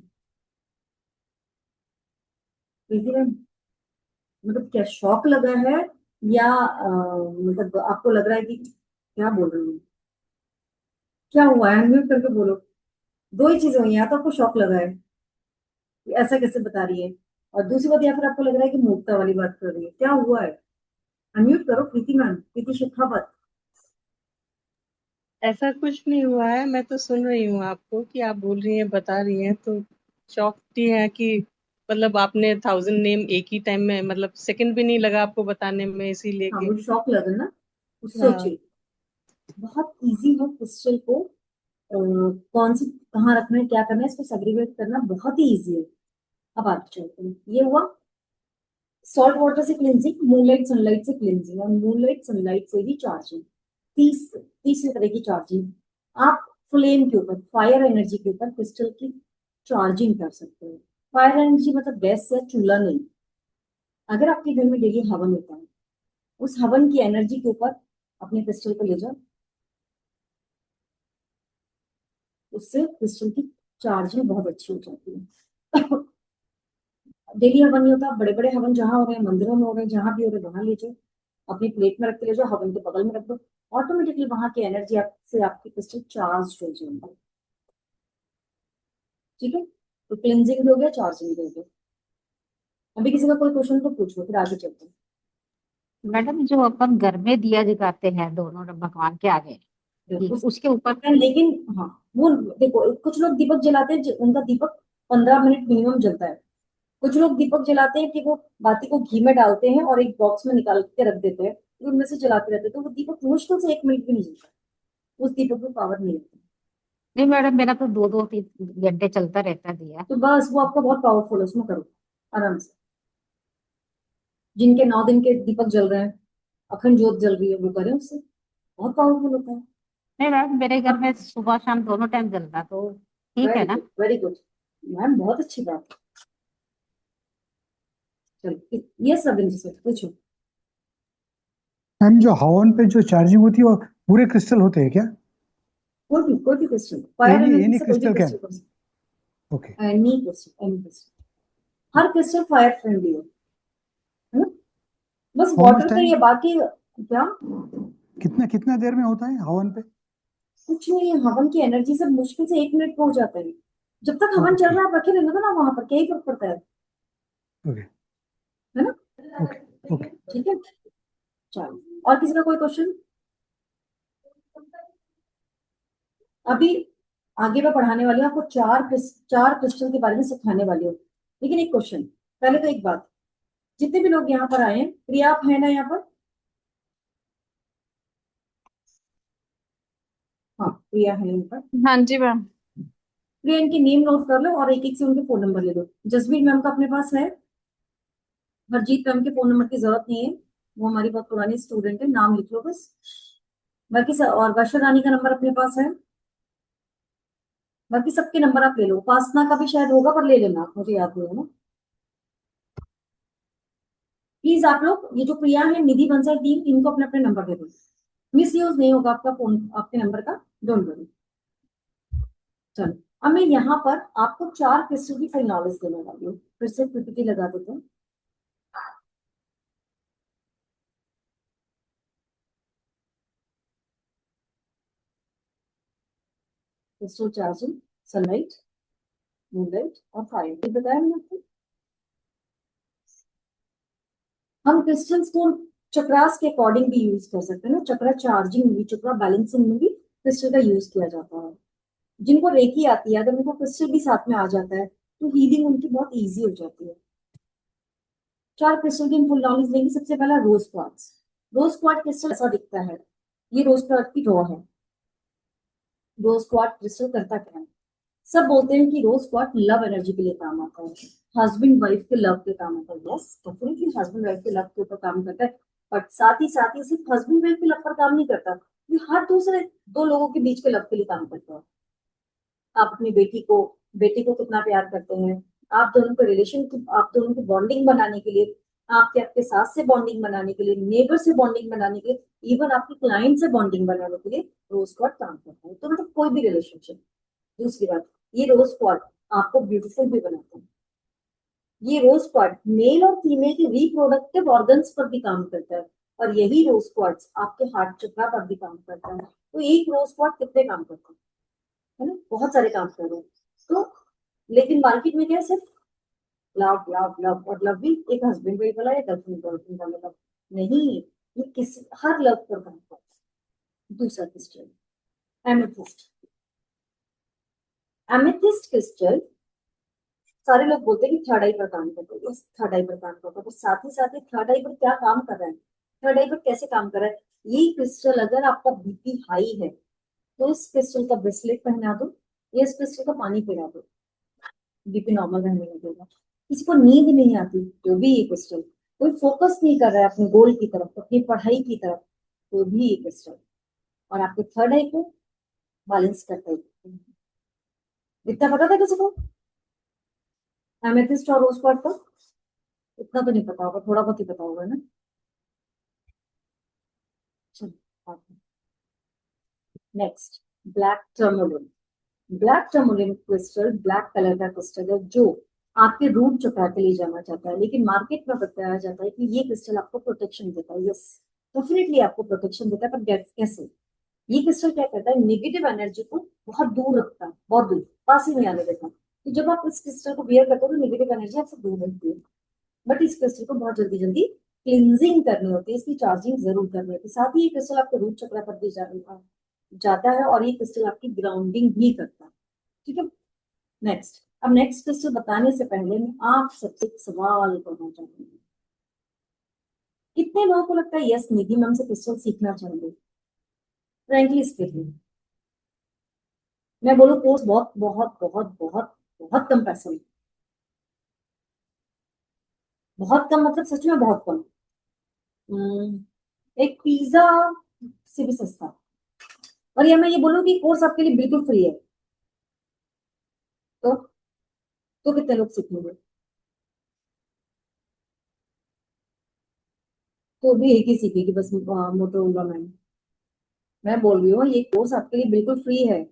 देखिए, मतलब क्या शौक लगा है, या मतलब आपको लग रहा है कि क्या बोल रही हूँ, क्या हुआ है? अनम्यूट करके बोलो। दो ही चीजें हुई हैं, या तो आपको शौक लगा है कि ऐसा कैसे बता रही है, और दूसरी बात, या फिर आपको लग रहा है कि मूर्खता वाली बात कर रही है। क्या हुआ है? अनम्यूट करो प्रीति मैम, प्रीति शेखावत। ऐसा कुछ नहीं हुआ है, मैं तो सुन रही हूँ आपको कि आप बोल रही हैं, बता रही हैं, तो शॉक्ड ही है कि मतलब आपने 1000 नेम एक ही टाइम में, मतलब सेकंड भी नहीं लगा आपको बताने में, इसीलिए हाँ, कि मुझे शौक लगा ना, तो हाँ। सोचिए। बहुत इजी है क्रिस्टल को कौन सी कहाँ रखना है, क्या करना है, इसको सेग्रीगेट करना बहुत ही इजी है। अब आगे चलते हैं। ये हुआ सॉल्ट वाटर से क्लिनजिंग, मूनलाइट सनलाइट से क्लिनजिंग, और मूनलाइट सनलाइट से भी चार्जिंग। तीसरी तरह की चार्जिंग, आप फ्लेम के ऊपर, फायर एनर्जी के ऊपर क्रिस्टल की चार्जिंग कर सकते हो। फायर एनर्जी मतलब गैस या चूल्हा नहीं। अगर आपके घर में डेली हवन होता है, उस हवन की एनर्जी के ऊपर अपने क्रिस्टल को ले जाओ, उससे क्रिस्टल की चार्जिंग बहुत अच्छी हो जाती है। डेली हवन नहीं होता, बड़े बड़े हवन जहां हो रहे हैं, मंदिरों में हो रहे हैं, जहां भी हो रहे हैं वहां ले जाओ, अपनी प्लेट में रख के ले जाओ, हवन के बगल में रख दो, ऑटोमेटिकली वहां की एनर्जी आपसे आपकी क्रिस्टल चार्ज हो जाएगी। ठीक है, तो क्लिनजिंग भी हो गया, चार्जिंग भी हो गया। अभी किसी का कोई क्वेश्चन तो पूछो, फिर आगे चलते हैं। मैडम जो अपन घर में दिया जगाते हैं दोनों भगवान के आगे, ठीक, उस उसके ऊपर लेकिन हाँ, वो देखो, कुछ लोग दीपक जलाते हैं, उनका दीपक 15 मिनट मिनिमम जलता है। कुछ लोग दीपक जलाते हैं कि वो बाती को घी में डालते हैं और एक बॉक्स में निकाल के रख देते हैं, फिर उनमें से जलाते रहते हैं, तो वो दीपक मुश्किल से 1 मिनट भी नहीं जलता। उस दीपक में पावर नहीं होती। नहीं मैडम, मेरा तो 2-2-3 घंटे चलता रहता है दिया। तो बस वो आपका बहुत पावरफुल है, उसमें करो आराम से। जिनके 9 दिन के दीपक जल रहे हैं, अखंड ज्योत जल रही है, वो करें उससे, बहुत पावरफुल होता है। नहीं मैडम, मेरे घर में सुबह शाम दोनों टाइम चलता, तो ठीक है वेरी ना। गुड, वेरी गुड मैम, बहुत अच्छी बात है। चलो, ये सब इनसे पूछो। मैम जो हवन पे जो चार्जिंग होती है वो पूरे क्रिस्टल होते हैं क्या? कोई भी क्वेश्चन, फायर एनर्जी एनी से कोई भी क्रिस्टल क्या? क्वेश्चन कर सकते ओके। हैं। एनी क्वेश्चन हर क्रिस्टल फायर फ्रेंडली है ना? बस हाउ मच वाटर का टाइम? ये, बाकी क्या कितना कितना देर में होता है हवन पे? कुछ नहीं है। हवन की एनर्जी से मुश्किल से 1 मिनट में हो जाता है। जब तक हवन चल ओके रहा है, आप रखे रहना था ना वहां पर, क्या ही फर्क पड़ता ओके है ना? Okay okay. ठीक है, चलो, और किसी का कोई क्वेश्चन? अभी आगे मैं पढ़ाने वाली हूँ आपको, चार क्रिस्टल के बारे में सिखाने वाली हूँ। लेकिन एक क्वेश्चन, पहले तो एक बात, जितने भी लोग यहाँ पर आए हैं, प्रिया आप है ना यहाँ पर? हाँ, प्रिया है यहाँ पर। हाँ जी मैम। प्रिया, इनके नेम नोट कर लो और एक एक से उनके फोन नंबर ले लो। जसवीर मैम का अपने पास है, हरजीत मैम के फोन नंबर की जरूरत नहीं है, वो हमारी बहुत पुरानी स्टूडेंट है, नाम लिख लो बस। बाकी सब, और वर्षा रानी का नंबर अपने पास है। बाकी सबके नंबर आप ले लो, उपासना का भी शायद होगा, पर ले लेना आप, मुझे याद नहीं है ना। प्लीज आप लोग, ये जो प्रिया है, निधि बंसल टीम, इनको अपने अपने नंबर दे दो। मिस यूज नहीं होगा आपका फोन, आपके नंबर का, डोंट वरी। चलो, अब मैं यहाँ पर आपको 4 क्रिस्टल की फुल नॉलेज देने वाली हूँ। फिर से पीपीटी लगा देते हैं। क्रिस्टल चार्जिंग, सनलाइट, मूनलाइट और फायर, ये बताया मैंने आपको। हम क्रिस्टल्स को चक्रास के अकॉर्डिंग भी यूज कर सकते हैं ना, चक्रा चार्जिंग में भी, चक्रा बैलेंसिंग में भी क्रिस्टल का यूज किया जाता है। जिनको रेकी आती है, अगर उनको क्रिस्टल भी साथ में आ जाता है, तो हीलिंग उनकी बहुत इजी हो जाती है। 4 क्रिस्टल की फुल नॉलेज लेंगे। सबसे पहला रोज क्वार्ट्ज। रोज क्वार्ट्ज क्रिस्टल ऐसा दिखता है, ये रोज क्वार्ट्ज की रॉ है। रोज क्वार्ट्ज क्रिस्टल करता क्या है? सब बोलते हैं कि रोज क्वार्ट्ज लव एनर्जी के लिए काम आता है, हस्बैंड वाइफ के लव के काम आता है। यस, डेफिनेटली हस्बैंड वाइफ के लव के ऊपर काम करता है, बट साथ ही सिर्फ हस्बैंड वाइफ के लव पर काम नहीं करता, ये हर दूसरे दो लोगों के बीच के लव के लिए काम करता है। आप अपनी बेटी को कितना प्यार करते हैं, आप दोनों के रिलेशन, आप दोनों की बॉन्डिंग बनाने के लिए, आपके सास से बॉन्डिंग बनाने के लिए, नेबर से बॉन्डिंग बनाने के लिए, इवन आपके क्लाइंट से बॉन्डिंग बनाने के लिए रोज क्वार्ट काम करता है। तो मतलब कोई भी रिलेशनशिप। दूसरी बात, ये रोज क्वार्ट आपको ब्यूटीफुल भी बनाता है। ये रोज क्वार्ट मेल और फीमेल के रिप्रोडक्टिव ऑर्गन्स पर भी काम करता है, और यही रोज क्वार्ट्स आपके हार्ट चक्रा पर भी काम करता है। तो एक रोज क्वार्ट कितने काम करता है ना? बहुत सारे काम कर रहे हैं। तो लेकिन मार्केट में क्या है, सिर्फ लव लव लव, और लव भी एक हस्बैंड वाइफ वाला या गर्लफ्रेंड गर्लफ्रेंड वाला लव नहीं, ये किसी हर लव पर काम करता है। दूसरा क्रिस्टल एमेथिस्ट। एमेथिस्ट क्रिस्टल, सारे लोग बोलते हैं कि थर्ड आई पर काम करता है। यस, थर्ड आई पर काम करता है, पर साथ ही थर्ड आई पर क्या काम कर रहा है, थर्ड आई पर कैसे काम कर रहा है? ये क्रिस्टल, अगर आपका बीपी हाई है तो इस क्रिस्टल का ब्रेसलेट पहना दो, या इस क्रिस्टल का पानी पिला दो, बीपी नॉर्मल रहने लगेगा। किसी को नींद नहीं आती तो भी ये क्रिस्टल, कोई फोकस नहीं कर रहा है अपने गोल की तरफ, अपनी पढ़ाई की तरफ, तो भी ये क्रिस्टल, और आपके थर्ड आई को बैलेंस करता है। इतना पता था किसी को एमेथिस्ट और रोज क्वार्ट्ज का? इतना तो नहीं पता होगा, थोड़ा बहुत ही पता होगा ना। Next, black tourmaline. Black tourmaline crystal black colour का क्रिस्टल है, जो आपके रूट चक्रा के लिए जाना चाहता है, लेकिन मार्केट में बताया जाता है कि ये क्रिस्टल आपको प्रोटेक्शन देता है। यस, डेफिनेटली आपको प्रोटेक्शन देता है, पर कैसे? ये क्रिस्टल क्या करता है, नेगेटिव एनर्जी को बहुत दूर रखता है, बहुत दूर, पास ही नहीं आने देता। तो जब आप इस क्रिस्टल को वियर करते हो तो नेगेटिव एनर्जी आपसे दूर रहती है। बट इस क्रिस्टल को बहुत जल्दी जल्दी क्लिनजिंग करनी होती है, इसकी चार्जिंग जरूर करनी होती है। साथ ही ये क्रिस्टल आपके रूट चक्र पर भी जाता है, और ये क्रिस्टल आपकी ग्राउंडिंग भी करता है। ठीक है, नेक्स्ट। अब नेक्स्ट क्रिस्टल बताने से पहले मैं आप सबसे एक सवाल करना चाहूंगी। कितने लोगों को लगता है यस, निधि मैम से क्रिस्टल सीखना चाहिए? फ्रेंकली स्पीकिंग, मैं बोलूं कोर्स बहुत बहुत बहुत बहुत बहुत कम पैसे में, बहुत कम मतलब सच में बहुत कम। एक पिज्जा से भी सस्ता। और या मैं ये बोलूं कि कोर्स आपके लिए बिल्कुल फ्री है, तो कितने लोग सीखेंगे? तो भी एक ही सीखेगी बस, मोटोरोला मैम। मैं बोल रही हूँ ये कोर्स आपके लिए बिल्कुल फ्री है।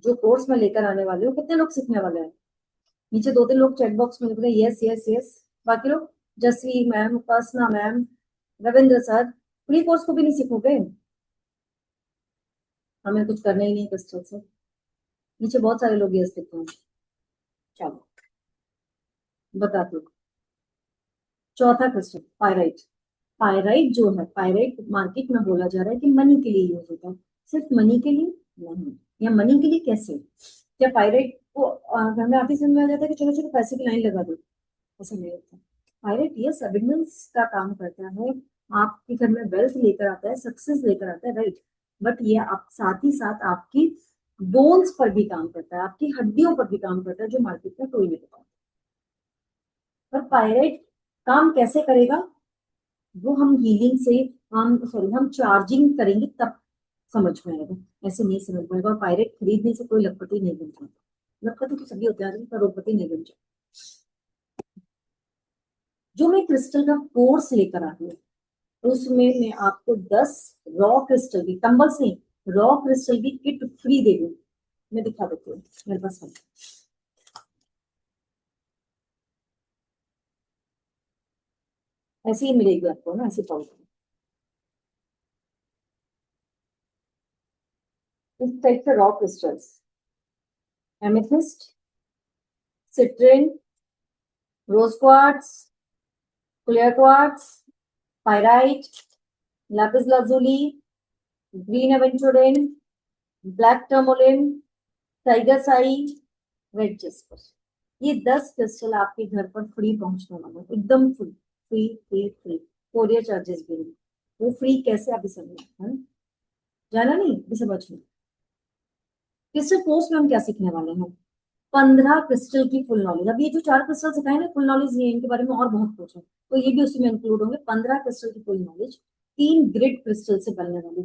जो कोर्स में लेकर आने वाले हो, कितने लोग सीखने वाले हैं? नीचे 2-3 लोग चैट बॉक्स में लिख रहे हैं यस यस यस। बाकी लोग, Jasvi ma'am, Upasana ma'am, Ravindra sir, free course को भी नहीं सीखोगे? हमें कुछ करना ही नहीं क्रिस्टल से। नीचे बहुत सारे लोग यस लिख रहे हैं। चलो बताते हो। चौथा क्रिस्टल पायराइट। पायराइट जो है, पायराइट मार्केट में बोला जा रहा है कि मनी के लिए यूज होता है। सिर्फ मनी के लिए नहीं, या मनी के लिए कैसे? क्या पायराइट को घर में आते समझ में आ जाता है कि चलो चलो पैसे की लाइन लगा दो? ऐसा नहीं होता। पायराइट यस एबिंडेंस का काम करता है, आपके घर में वेल्थ लेकर आता है, सक्सेस लेकर आता है, राइट। बट ये आप साथ ही साथ आपकी बोन्स पर भी काम करता है, आपकी हड्डियों पर भी काम करता है, जो मार्केट में कोई नहीं बताता। पर पायराइट काम कैसे करेगा, वो हम हीलिंग से, हम चार्जिंग करेंगे तब समझ में आएगा, ऐसे नहीं समझ में आएगा। और पायरेट खरीदने से कोई लखपति नहीं बन जाता। लखपति तो सभी होते हैं, करोड़पति नहीं बन जाता। जो मैं क्रिस्टल का कोर्स लेकर आ रही हूँ, उसमें मैं आपको 10 रॉ क्रिस्टल की, कंबल से रॉ क्रिस्टल की किट फ्री दे दूँ। मैं दिखा देती हूँ, मेरे पास है। ऐसे ही मिलेगी आपको ना, ऐसे पाउडर इस टाइप के raw crystals, amethyst, citrine, rose quartz, clear quartz, pyrite, lapis lazuli, green aventurine, black tourmaline, tiger eye, red jasper. ये 10 क्रिस्टल आपके घर पर फ्री पहुंचने वाले हैं, एकदम free free free free, courier charges भी नहीं। वो फ्री कैसे, आप समझ है? जाना नहीं भी समझ में। क्रिस्टल कोर्स में हम क्या सीखने वाले हैं? 15 क्रिस्टल की फुल नॉलेज। अब ये जो 4 क्रिस्टल सिखाए ना, फुल नॉलेज नहीं है, इनके बारे में और बहुत कुछ है, तो ये भी उसी में इंक्लूड होंगे। 15 क्रिस्टल की फुल नॉलेज, 3 ग्रिड क्रिस्टल से बनने वाली।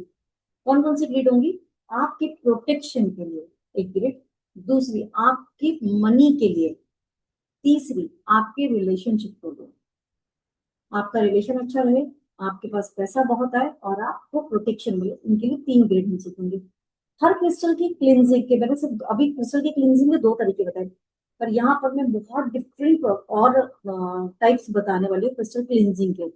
कौन कौन सी ग्रिड होंगी? आपके प्रोटेक्शन के लिए एक ग्रिड, दूसरी आपकी मनी के लिए, तीसरी, आपके रिलेशनशिप को दो, आपका रिलेशन अच्छा रहे, आपके पास पैसा बहुत आए और आपको प्रोटेक्शन मिले। इनके लिए 3 ग्रेड हम सीखेंगे। हर क्रिस्टल की क्लिनजिंग के, मैंने सिर्फ अभी क्रिस्टल की क्लिनजिंग के 2 तरीके बताए, पर यहाँ पर मैं बहुत डिफरेंट और टाइप्स बताने वाली हूँ क्रिस्टल क्लिनजिंग के।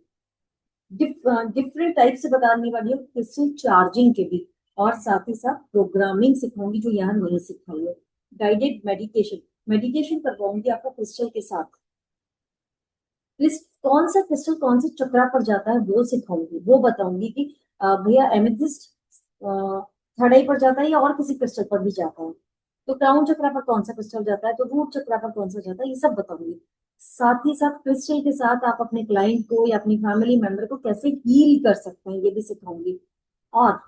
डिफरेंट टाइप से बताने वाली हूँ क्रिस्टल चार्जिंग के भी, और साथ ही साथ प्रोग्रामिंग सिखाऊंगी जो यहाँ नहीं सिखाई है। गाइडेड मेडिटेशन, मेडिटेशन करवाऊंगी आपको क्रिस्टल के साथ। कौन सा क्रिस्टल कौन से चक्रा पर जाता है वो सिखाऊंगी, वो बताऊंगी कि भैया एमेथिस्ट थर्ड आई पर जाता है या और किसी क्रिस्टल पर भी जाता है, तो क्राउन चक्रा पर कौन सा क्रिस्टल जाता है, तो रूट चक्रा पर कौन सा जाता है, ये सब बताऊंगी। साथ ही साथ क्रिस्टल के साथ आप अपने क्लाइंट को या अपनी फैमिली मेंबर को कैसे हील कर सकते हैं ये भी सिखाऊंगी। और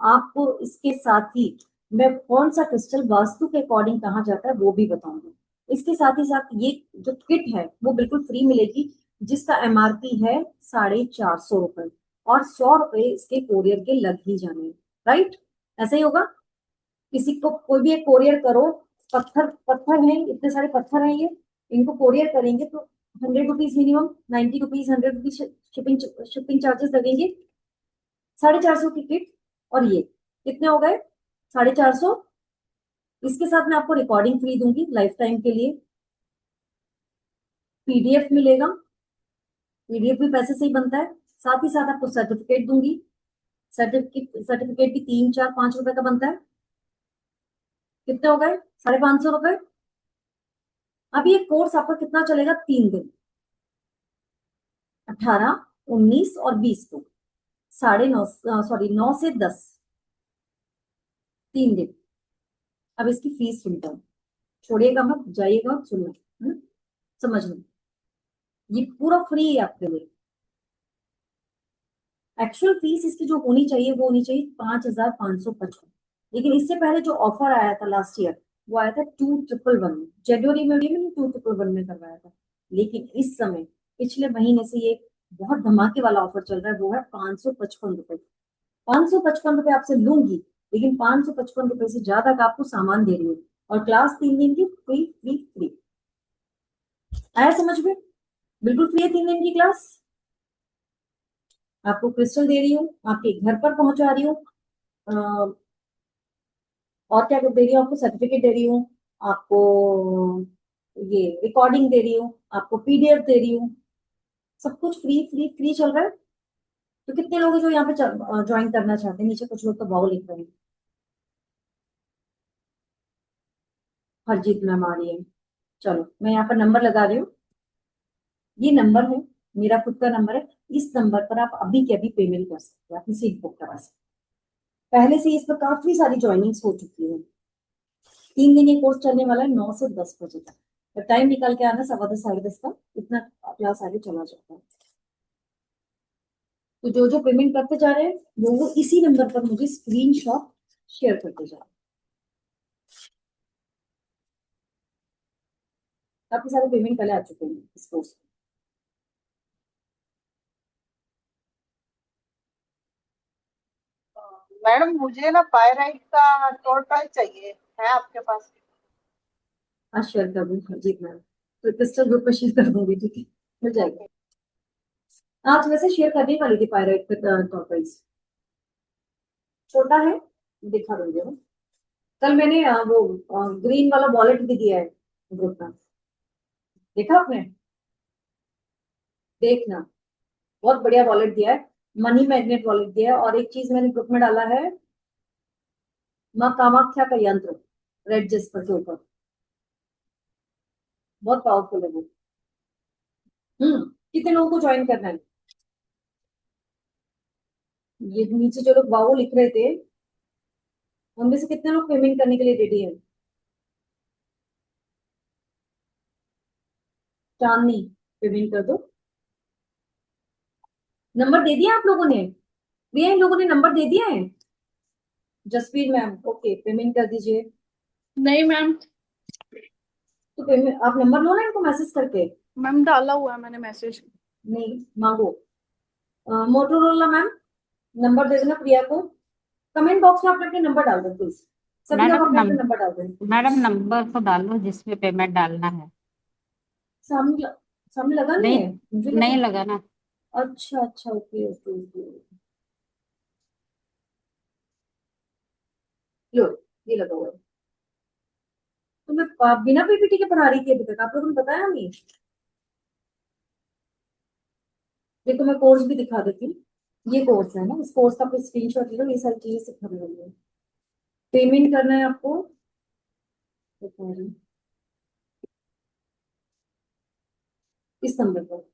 आपको इसके साथ ही मैं कौन सा क्रिस्टल वास्तु के अकॉर्डिंग कहाँ जाता है वो भी बताऊंगी। इसके साथ ही साथ ये जो किट है वो बिल्कुल फ्री मिलेगी, जिसका एमआरपी है 450 रुपए, और 100 रुपए इसके कोरियर के लग ही जाने हैं, राइट? ऐसा ही होगा। किसी को कोई भी एक कोरियर करो, पत्थर पत्थर है, इतने सारे पत्थर हैं, ये इनको कोरियर करेंगे तो 100 rupees minimum, 90 rupees, 100 rupees shipping charges लगेंगे। 450 की किट, और ये कितने हो गए? 450। इसके साथ मैं आपको रिकॉर्डिंग फ्री दूंगी लाइफ टाइम के लिए, पीडीएफ मिलेगा, पीडीएफ भी पैसे से ही बनता है। साथ ही साथ आपको सर्टिफिकेट दूंगी, सर्टिफिकेट भी 3, 4, 5 रुपए का बनता है। कितने हो गए? 550 रुपए। अब ये कोर्स आपका कितना चलेगा? 3 दिन, 18, 19 और 20 को, 9 से 10, 3 दिन। अब इसकी फीस सुनता हूँ, छोड़िएगा मत, जाइएगा और सुनना, समझ लो, ये पूरा फ्री है आपके लिए। एक्चुअल फीस इसकी जो होनी चाहिए वो होनी चाहिए 5,555, लेकिन इससे पहले जो ऑफर आया था लास्ट ईयर वो आया था 2,111 में, जनवरी में भी मैंने 2,111 में करवाया था। लेकिन इस समय पिछले महीने से ये बहुत धमाके वाला ऑफर चल रहा है, वो है 555 रुपए। 555 रुपए आपसे लूंगी, लेकिन 555 रुपए से ज्यादा का आपको सामान दे रही हूँ, और क्लास 3 दिन की फ्री फ्री फ्री। आया समझ में? बिल्कुल फ्री है 3 दिन की क्लास। आपको क्रिस्टल दे रही हूँ, आपके घर पर पहुंचा रही हूँ, और क्या दे रही हूँ? आपको सर्टिफिकेट दे रही हूँ, आपको ये रिकॉर्डिंग दे रही हूँ, आपको पीडीएफ दे रही हूँ, सब कुछ फ्री फ्री फ्री चल रहा है। तो कितने लोग हैं जो यहाँ पे ज्वाइन करना चाहते हैं? नीचे कुछ लोग तो वाव लिख रहे हैं। हरजीत मैम आ रही है, चलो मैं यहाँ पर नंबर लगा रही हूँ, ये नंबर है मेरा खुद का नंबर है, इस नंबर पर आप अभी के अभी पेमेंट कर सकते हैं, अपनी सीट बुक करा सकते हैं। पहले से इस पर काफी सारी ज्वाइनिंग्स हो चुकी है। 3 दिन ये कोर्स चलने वाला है, 9 से 10 बजे तक। तो टाइम निकाल के आना, 10:15 10:30 का, इतना क्लास आगे चला जाता है। तो जो जो पेमेंट करते जा रहे हैं वो इसी नंबर पर मुझे स्क्रीनशॉट शेयर करते जा रहे हैं। काफी सारे पेमेंट पहले आ चुके हैं इस कोर्स में। मैडम मुझे ना पायराइट का टोटल चाहिए, है आपके पास? आज शेयर कर दूंगी हरजीत मैम, तो क्रिस्टल ग्रुप पर शेयर कर दूंगी, ठीक है, मिल जाएगा। आज वैसे शेयर करने वाली थी पायराइट का टॉपिक्स, छोटा है, दिखा दूंगी मैं। कल मैंने वो ग्रीन वाला वॉलेट भी दिया है ग्रुप में, देखा आपने? देखना, बहुत बढ़िया वॉलेट दिया है, मनी मैग्नेट वॉलेट दिया है। और एक चीज मैंने ग्रुप में डाला है, माँ कामाख्या का यंत्र रेड जेस्पर के ऊपर, बहुत पावरफुल है वो। कितने लोगों को ज्वाइन करना है? ये नीचे जो लोग वाओ लिख रहे थे उनमें से कितने लोग पेमेंट करने के लिए रेडी है? चांदनी, पेमेंट कर दो। नंबर दे दिया आप लोगों ने? भैया इन लोगों ने नंबर दे दिया है? जसवीर मैम, ओके, पेमेंट कर दीजिए। नहीं मैम। तो पेमेंट आप नंबर लो ना इनको मैसेज करके। मैम डाला हुआ है मैंने मैसेज। नहीं मांगो। मोटोरोला मैम, नंबर दे देना प्रिया को, कमेंट बॉक्स में अपने अपने नंबर डाल दो प्लीज। सभी लोग मैडम अपने अपने नंबर डाल दें। मैडम नंबर तो डालो जिसमें पेमेंट डालना है। सामने सामने लगा नहीं नहीं, है मुझे लगा। नहीं लगा ना। अच्छा अच्छा, ओके ओके ओके। लो, ये लगा हुआ है। तो मैं बिना पीपीटी के पढ़ा रही थी अभी तक, आप लोगों ने बताया नहीं। देखो मैं कोर्स भी दिखा देती हूँ। ये कोर्स है ना, इस कोर्स का आप स्क्रीनशॉट ले लो, ये सारी चीजें सिखाने वाली है। पेमेंट करना है आपको, बता रही हूँ, इस नंबर पर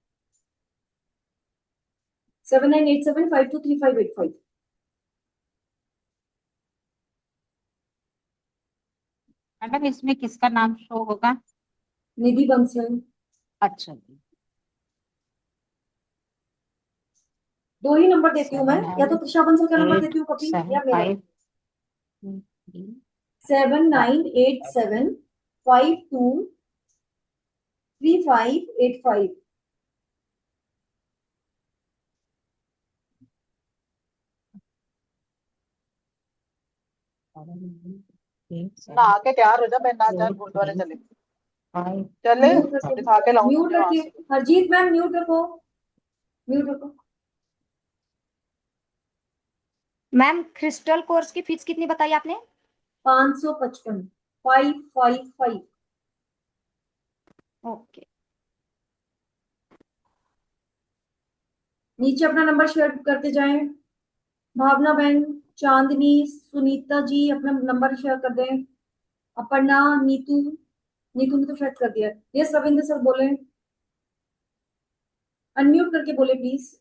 7987523585। मैडम इसमें किसका नाम शो होगा? निधि बंसल। अच्छा जी। दो ही नंबर देती हूँ मैं, या तो त्रिशा बंसल का नंबर 8 देती हूँ कभी, 7 या मेरा 5 2 3 7987523585। ना आके तैयार हो जा, मैं ना जा गुरुद्वारे चले चले, म्यूट करके, दिखा के लाऊं म्यूट तुझे वहां करके। से। हरजीत मैम म्यूट रखो, म्यूट रखो। मैम क्रिस्टल कोर्स की फीस कितनी बताई आपने? 555, 555। ओके। नीचे अपना नंबर शेयर करते जाएं। भावना बहन, चांदनी, सुनीता जी अपना नंबर शेयर कर दें। अपर्णा, नीतू, नीतू ने तो शायद कर दिया है। यस रविंद्र सर बोले, अनम्यूट करके बोले प्लीज।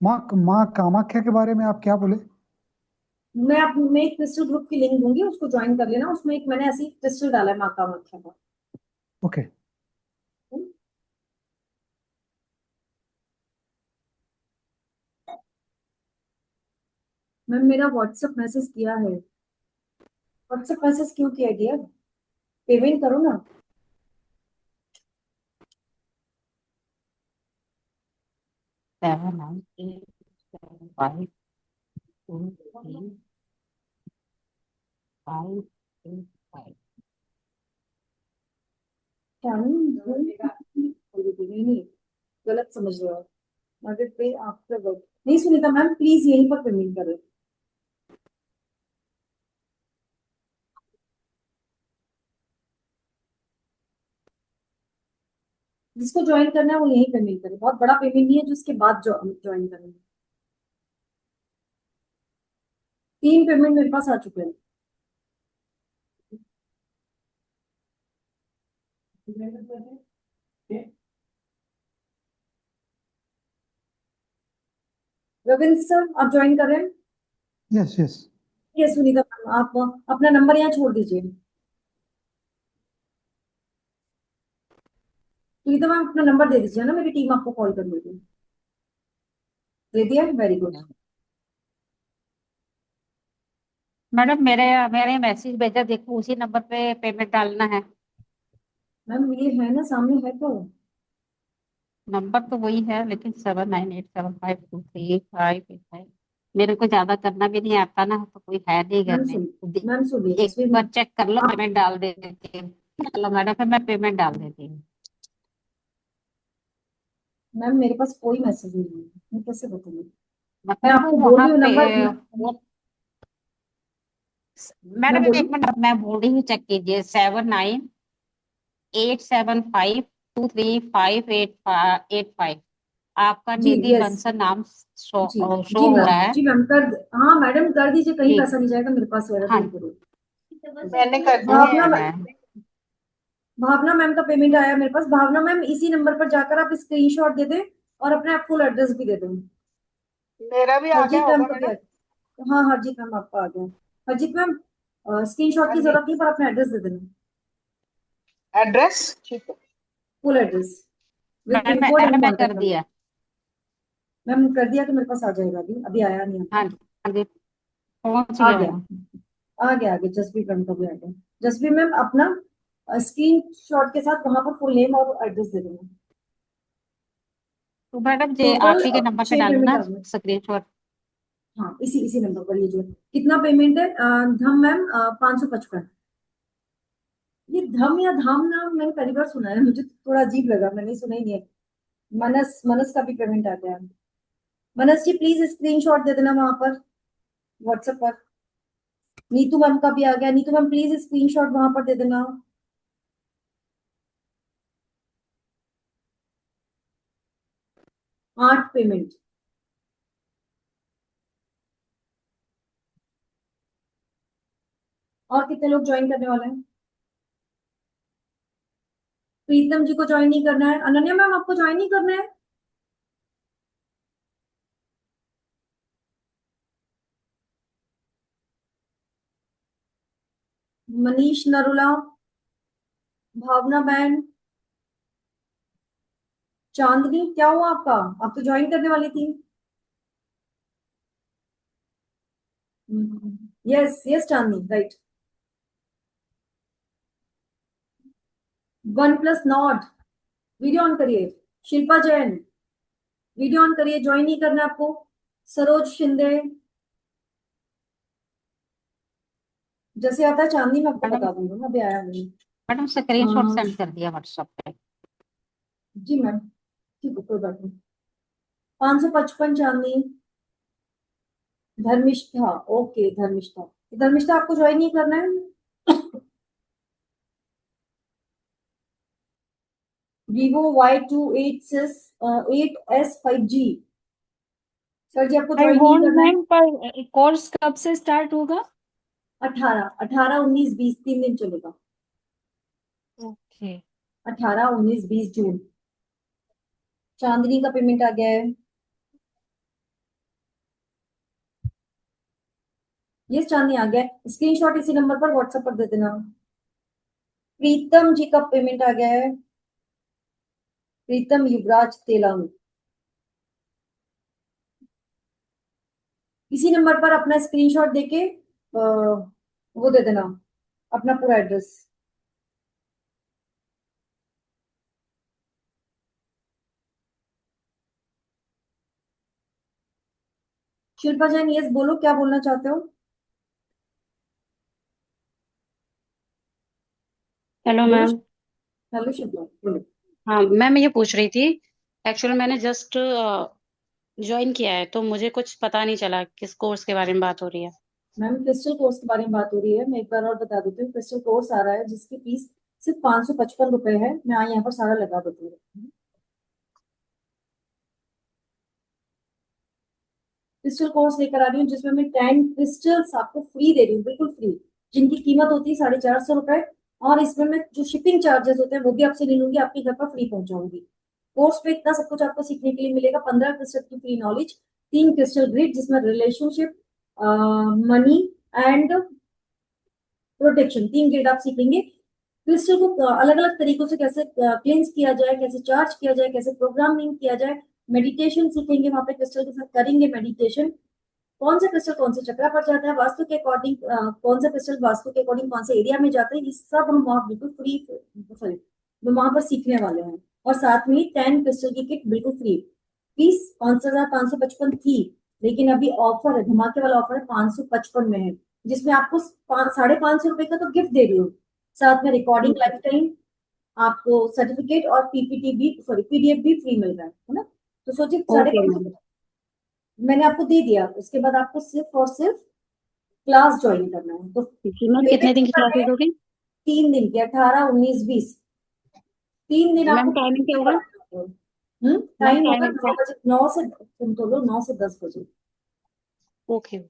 माँ माँ कामाख्या के बारे में आप क्या बोले? मैं एक क्रिस्टल ग्रुप की लिंक दूंगी, उसको ज्वाइन कर लेना। उसमें एक मैंने ऐसी क्रिस्टल डाला है माँ कामाख्या का। ओके। मैम मेरा व्हाट्सएप मैसेज किया है। व्हाट्सएप मैसेज क्यों किया डियर? पेमेंट करो ना। 7 9 8 7 5 2 3 5 8 5। नहीं, गलत समझ रहे हो। मगर पे आफ्टर वर्क नहीं। सुनीता मैम प्लीज यहीं पर पेमेंट करें। जिसको ज्वाइन करना है वो यहीं पेमेंट करे, बहुत बड़ा पेमेंट नहीं है जो उसके बाद ज्वाइन करना है। 3 पेमेंट मेरे पास आ चुके हैं। रविंद्र सर आप ज्वाइन कर रहे हैं? Yes yes. ठीक है सुनीता मैम, आप अपना नंबर यहाँ छोड़ दीजिए। सुनीता मैम अपना नंबर दे दीजिए ना, मेरी टीम आपको कॉल कर लेगी। दे दिया, वेरी गुड। मैडम मेरे मेरे मैसेज भेजा, देखो उसी नंबर पे पेमेंट डालना है। मैम ये है ना सामने, है तो। नंबर तो वही है लेकिन 7987523585। मेरे को ज्यादा करना भी नहीं आता ना, तो कोई है नहीं घर मैम में। सुनिए, मैम सुनिए, एक जसवीर बार मैम चेक कर लो, आप, पेमेंट डाल देती हूँ। चलो मैडम फिर मैं पेमेंट डाल देती हूँ। मैम मेरे पास कोई मैसेज नहीं है, मैं कैसे बताऊँ? मैं मतलब वो आपको बोल वहां रही हूँ पे नंबर। वो मैं मैडम बोलूँ? एक मिनट, मैं बोल रही हूँ, चेक कीजिए। 7987523585। आपका जी निधि यस, बंसल नाम शो जी शो जी हो मैम, रहा है। जी मैम कर हाँ मैडम कर दीजिए, कहीं ठीक, पैसा नहीं जाएगा, मेरे पास है, हाँ डोंट वरी। मैंने कर दिए ठीक भावना हैं। है। भावना मैम का पेमेंट आया मेरे पास। भावना मैम इसी नंबर पर जाकर आप स्क्रीनशॉट दे दें और अपना फुल एड्रेस भी दे दें। मेरा भी आ गया हरजीत मैम होगा का भी मैडम। आया। हाँ हरजीत मैम आपका आ गया। हरजीत मैम स्क्रीनशॉट हाँ की जी, जरूरत नहीं, पर अपना एड्रेस दे देना, एड्रेस ठीक है। Full address with pin code madam and मैं कर कॉन्टेक्ट नंबर। दिया। मैम कर दिया तो मेरे पास आ जाएगा, अभी अभी आया नहीं हाँ आपका। जी, हाँ जी, पहुंच आ गया गया, मैडम। आ गया, आ गया। जसबीर मैम का भी आ गया। जसबीर मैम अपना स्क्रीन शॉट के साथ वहां पर फुल नेम और एड्रेस दे देना। तो मैडम जी आप टोटल ही के नंबर पे 6 डालू पेमेंट ना आ गए। स्क्रीनशॉट? हाँ, इसी इसी नंबर पर ये जो कितना पेमेंट है धम मैम 555। ये धम या धाम नाम मैंने पहली बार सुना है, मुझे थोड़ा अजीब लगा, मैंने सुना ही नहीं है। मनस मनस का भी पेमेंट आ गया। मनस जी प्लीज स्क्रीनशॉट दे देना वहां पर व्हाट्सएप पर। नीतू मैम का भी आ गया, नीतू मैम प्लीज स्क्रीनशॉट वहां पर दे देना। 8 पेमेंट। और कितने लोग ज्वाइन करने वाले हैं? प्रीतम जी को ज्वाइन नहीं करना है, अनन्या मैम आपको ज्वाइन नहीं करना है? मनीष नरुला, भावना बहन, चांदनी, क्या हुआ आपका? आप तो ज्वाइन करने वाली थी। Yes yes Chandni right. One plus not, video on करिए। शिल्पा जैन वीडियो ऑन करिए, ज्वाइन नहीं करना आपको। सरोज शिंदे, जैसे आता है चांदनी मैं आपको बता दूंगा ना, अभी आया नहीं। मैडम स्क्रीनशॉट सेंड कर दिया व्हाट्सएप पे। जी मैम ठीक है, कोई बात नहीं। 555 चांदनी। धर्मिष्ठा, ओके धर्मिष्ठा, धर्मिष्ठा आपको ज्वाइन नहीं करना है? Vivo Y28S 5G, सर जी आपको आई ज्वाइन नहीं वॉन्ट करना है? मैम, पर कोर्स कब से स्टार्ट होगा? 18 18 19 20 3 दिन चलेगा। ओके 18 19 20 जून। चांदनी का पेमेंट आ गया है। ये चांदनी आ गया है, स्क्रीनशॉट इसी नंबर पर व्हाट्सएप पर दे देना। प्रीतम जी का पेमेंट आ गया है, प्रीतम युवराज तेलंग। इसी नंबर पर अपना स्क्रीनशॉट देके वो दे देना, अपना पूरा एड्रेस। शिल्पा जैन यस बोलो, क्या बोलना चाहते हो? हेलो बोलो। मैम। हेलो शिल्पा बोलो। हाँ मैम, ये पूछ रही थी, एक्चुअली मैंने जस्ट ज्वाइन किया है तो मुझे कुछ पता नहीं चला किस कोर्स के बारे में बात हो रही है। मैम क्रिस्टल कोर्स के बारे में बात हो रही है, मैं एक बार और बता देती हूँ। क्रिस्टल कोर्स आ रहा है जिसकी फीस सिर्फ 555 रुपए है। मैं यहाँ पर सारा लगा देती हूँ। क्रिस्टल कोर्स लेकर आ रही हूँ जिसमें मैं 10 क्रिस्टल्स आपको फ्री दे रही हूँ, बिल्कुल फ्री, जिनकी कीमत होती है 450 रुपए। और इसमें मैं जो शिपिंग चार्जेस होते हैं वो भी आपसे ले लूंगी, आपके घर पर फ्री पहुंचाऊंगी। कोर्स पे इतना सब कुछ आपको सीखने के लिए मिलेगा। 15 क्रिस्टल की फ्री नॉलेज, 3 क्रिस्टल ग्रिड जिसमें relationship, money and protection, 3 grid आप सीखेंगे। क्रिस्टल को अलग अलग तरीकों से कैसे क्लींस किया जाए, कैसे चार्ज किया जाए, कैसे प्रोग्रामिंग किया जाए। मेडिटेशन सीखेंगे वहां पे, क्रिस्टल के साथ करेंगे मेडिटेशन। कौन सा क्रिस्टल कौन से चक्रा पर जाता है वास्तु के अकॉर्डिंग, कौन सा क्रिस्टल वास्तु के अकॉर्डिंग कौन से एरिया में जाता है, ये सब हम वहाँ बिल्कुल फ्री, सॉरी वहां पर सीखने वाले हैं। और साथ में 10 क्रिस्टल की किट बिल्कुल फ्री। फीस 5,555 थी, लेकिन अभी ऑफर है, धमाके वाला ऑफर है, 555 में है, जिसमें आपको 550 रुपए का तो गिफ्ट दे रही हूँ। साथ में रिकॉर्डिंग लाइफ टाइम, आपको सर्टिफिकेट और पीपीटी भी, सॉरी पीडीएफ भी फ्री मिल रहा है ना। तो सोचिए ओके 550 मैंने आपको दे दिया, उसके बाद आपको सिर्फ और सिर्फ क्लास ज्वाइन करना है। तो जी मैम, कितने दिन की क्लासेस होगी? 3 दिन की, 18 19 20, 3 दिन मैम आपको टाइमिंग क्या होगा? मैम टाइम होगा टाइमिंग 9 बजे, 9 से तुम तो लो 9 से 10 बजे। ओके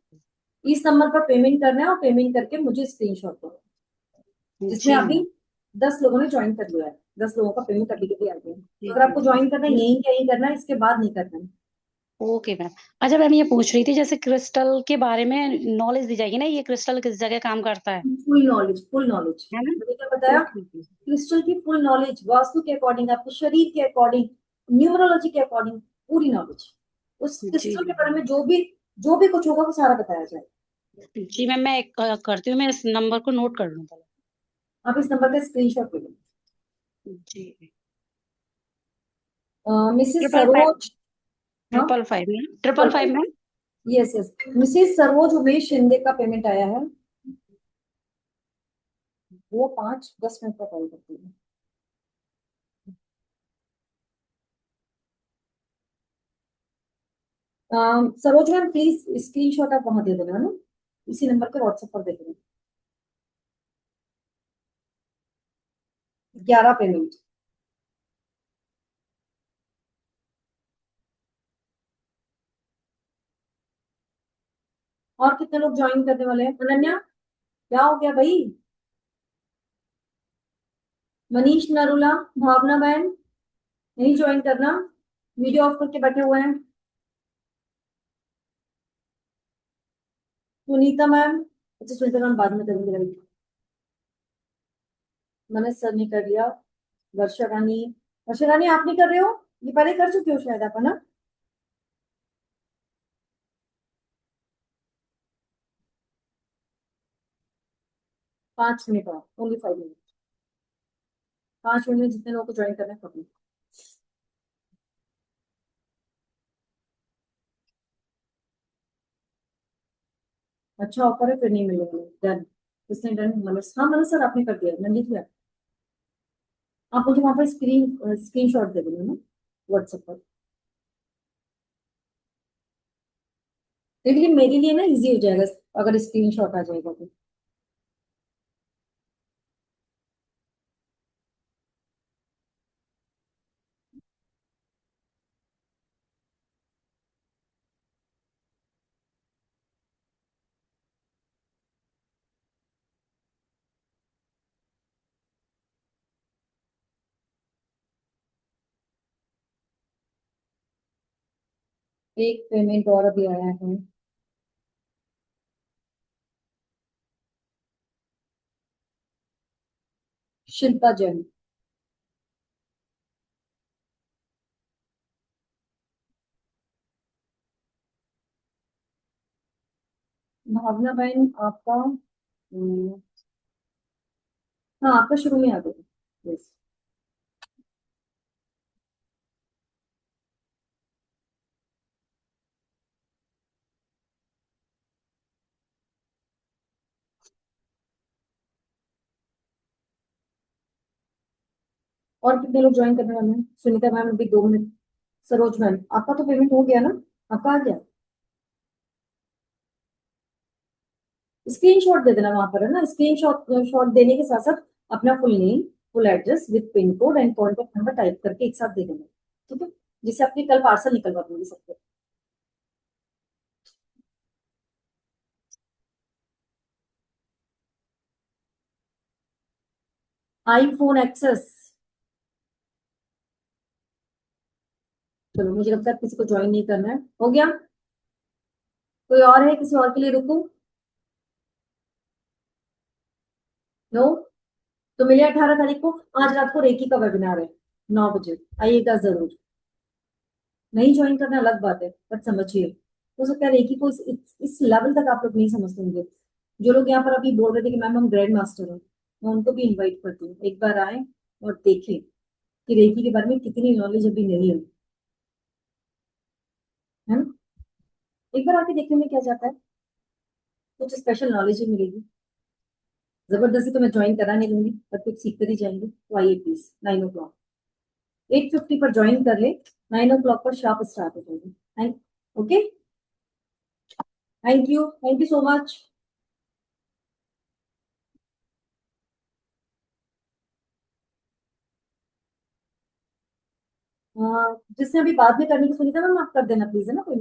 इस नंबर पर पेमेंट करना है और पेमेंट करके मुझे स्क्रीनशॉट दो, जिसमें जी अभी मैम। 10 लोगों ने ज्वाइन कर लिया है। 10 लोगों का पेमेंट अभी के लिए आ गया है। जी तो अगर आपको ज्वाइन करना है जी यहीं कहीं करना है, इसके बाद नहीं करना है। Okay ma'am. अच्छा मैम, ये पूछ रही थी जैसे क्रिस्टल के बारे में नॉलेज दी जाएगी ना, ये क्रिस्टल किस जगह काम करता है फुल नॉलेज, फुल नॉलेज है ना? मैंने क्या बताया, ओके क्रिस्टल की फुल नॉलेज, वास्तु के अकॉर्डिंग, आपके शरीर के अकॉर्डिंग, न्यूमरोलॉजी के अकॉर्डिंग पूरी नॉलेज। उस जी क्रिस्टल के बारे में जो भी कुछ होगा वो सारा बताया जाए। जी मैम, मैं एक करती हूँ, मैं इस नंबर को नोट कर लूँ पहले। आप इस नंबर का स्क्रीनशॉट ले लो। जी मिसेस 555 सरोज, हाँ 555 ma'am, 555 ma'am. Yes yes, Mrs Saroj Umesh Shinde का पेमेंट आया है। वो 5-10 मिनट का कॉल करती है। सरोज मैम प्लीज स्क्रीनशॉट आप वहां दे देना ना, इसी नंबर पे व्हाट्सएप पर दे देना। 11 पेमेंट। और कितने लोग ज्वाइन करने वाले हैं? अनन्या क्या हो गया भाई? मनीष नरूला, भावना बहन नहीं ज्वाइन करना, वीडियो ऑफ करके बैठे हुए हैं। सुनीता मैम, अच्छा सुनीता मैम बाद में करेंगे राइट। मनस सर ने कर लिया। वर्षा रानी, वर्षा रानी आप नहीं कर रहे हो? ये पहले कर चुके हो शायद आप, है ना? पांच मिनट और, ओनली 5 मिनट। 5 मिनट में जितने लोगों को ज्वाइन करना है कर लो। अच्छा ऑफर है फिर नहीं मिलेगा। डन। किसने डन? मनस, हाँ मनस सर आपने कर दिया, मैंने लिख लिया। आप मुझे वहां पर स्क्रीनशॉट दे देना ना व्हाट्सएप पर। लेकिन मेरे लिए ना इजी हो जाएगा अगर स्क्रीनशॉट आ जाएगा तो। एक पेमेंट और अभी आया है। शिल्पा जैन। भावना बहन आपका हाँ आपका शुरू में आ गया। यस। और कितने लोग ज्वाइन करने वाले हैं? सुनीता मैम अभी 2 मिनट। सरोज मैम आपका तो पेमेंट हो गया ना? आपका आ गया? स्क्रीनशॉट दे देना वहां पर, है ना? स्क्रीनशॉट शॉट देने के साथ साथ अपना full name, full address with pin code and contact number type करके एक साथ दे देना, ठीक है? जिससे अपनी कल पार्सल निकलवा दूंगी सबको। आईफोन एक्सेस, चलो मुझे लगता है किसी को ज्वाइन नहीं करना है। हो गया? कोई और है? किसी और के लिए रुकूं? नो? तो मिले 18 तारीख को। आज रात को रेकी का वेबिनार है 9 बजे, आइएगा जरूर। नहीं ज्वाइन करना अलग बात है, बट समझिए हो सकता है रेकी को इस लेवल तक आप लोग नहीं समझते होंगे। जो लोग यहाँ पर अभी बोल रहे थे कि मैम हम ग्रैंड मास्टर हैं, मैं उनको भी इनवाइट करती हूँ, एक बार आए और देखें कि रेकी के बारे में कितनी नॉलेज अभी नहीं है ना? एक बार आके देखने में क्या जाता है, कुछ स्पेशल नॉलेज ही मिलेगी। जबरदस्ती तो मैं ज्वाइन करा नहीं लूंगी, पर कुछ सीख कर ही जाएंगे। तो आइए प्लीज 9 o'clock, 8:50 पर ज्वाइन कर ले। 9 o'clock पर शार्प स्टार्ट हो जाएगी। Okay, thank you so much. जिसने अभी बाद में करनी की सुनी था मैम आप कर देना प्लीज, है ना? कोई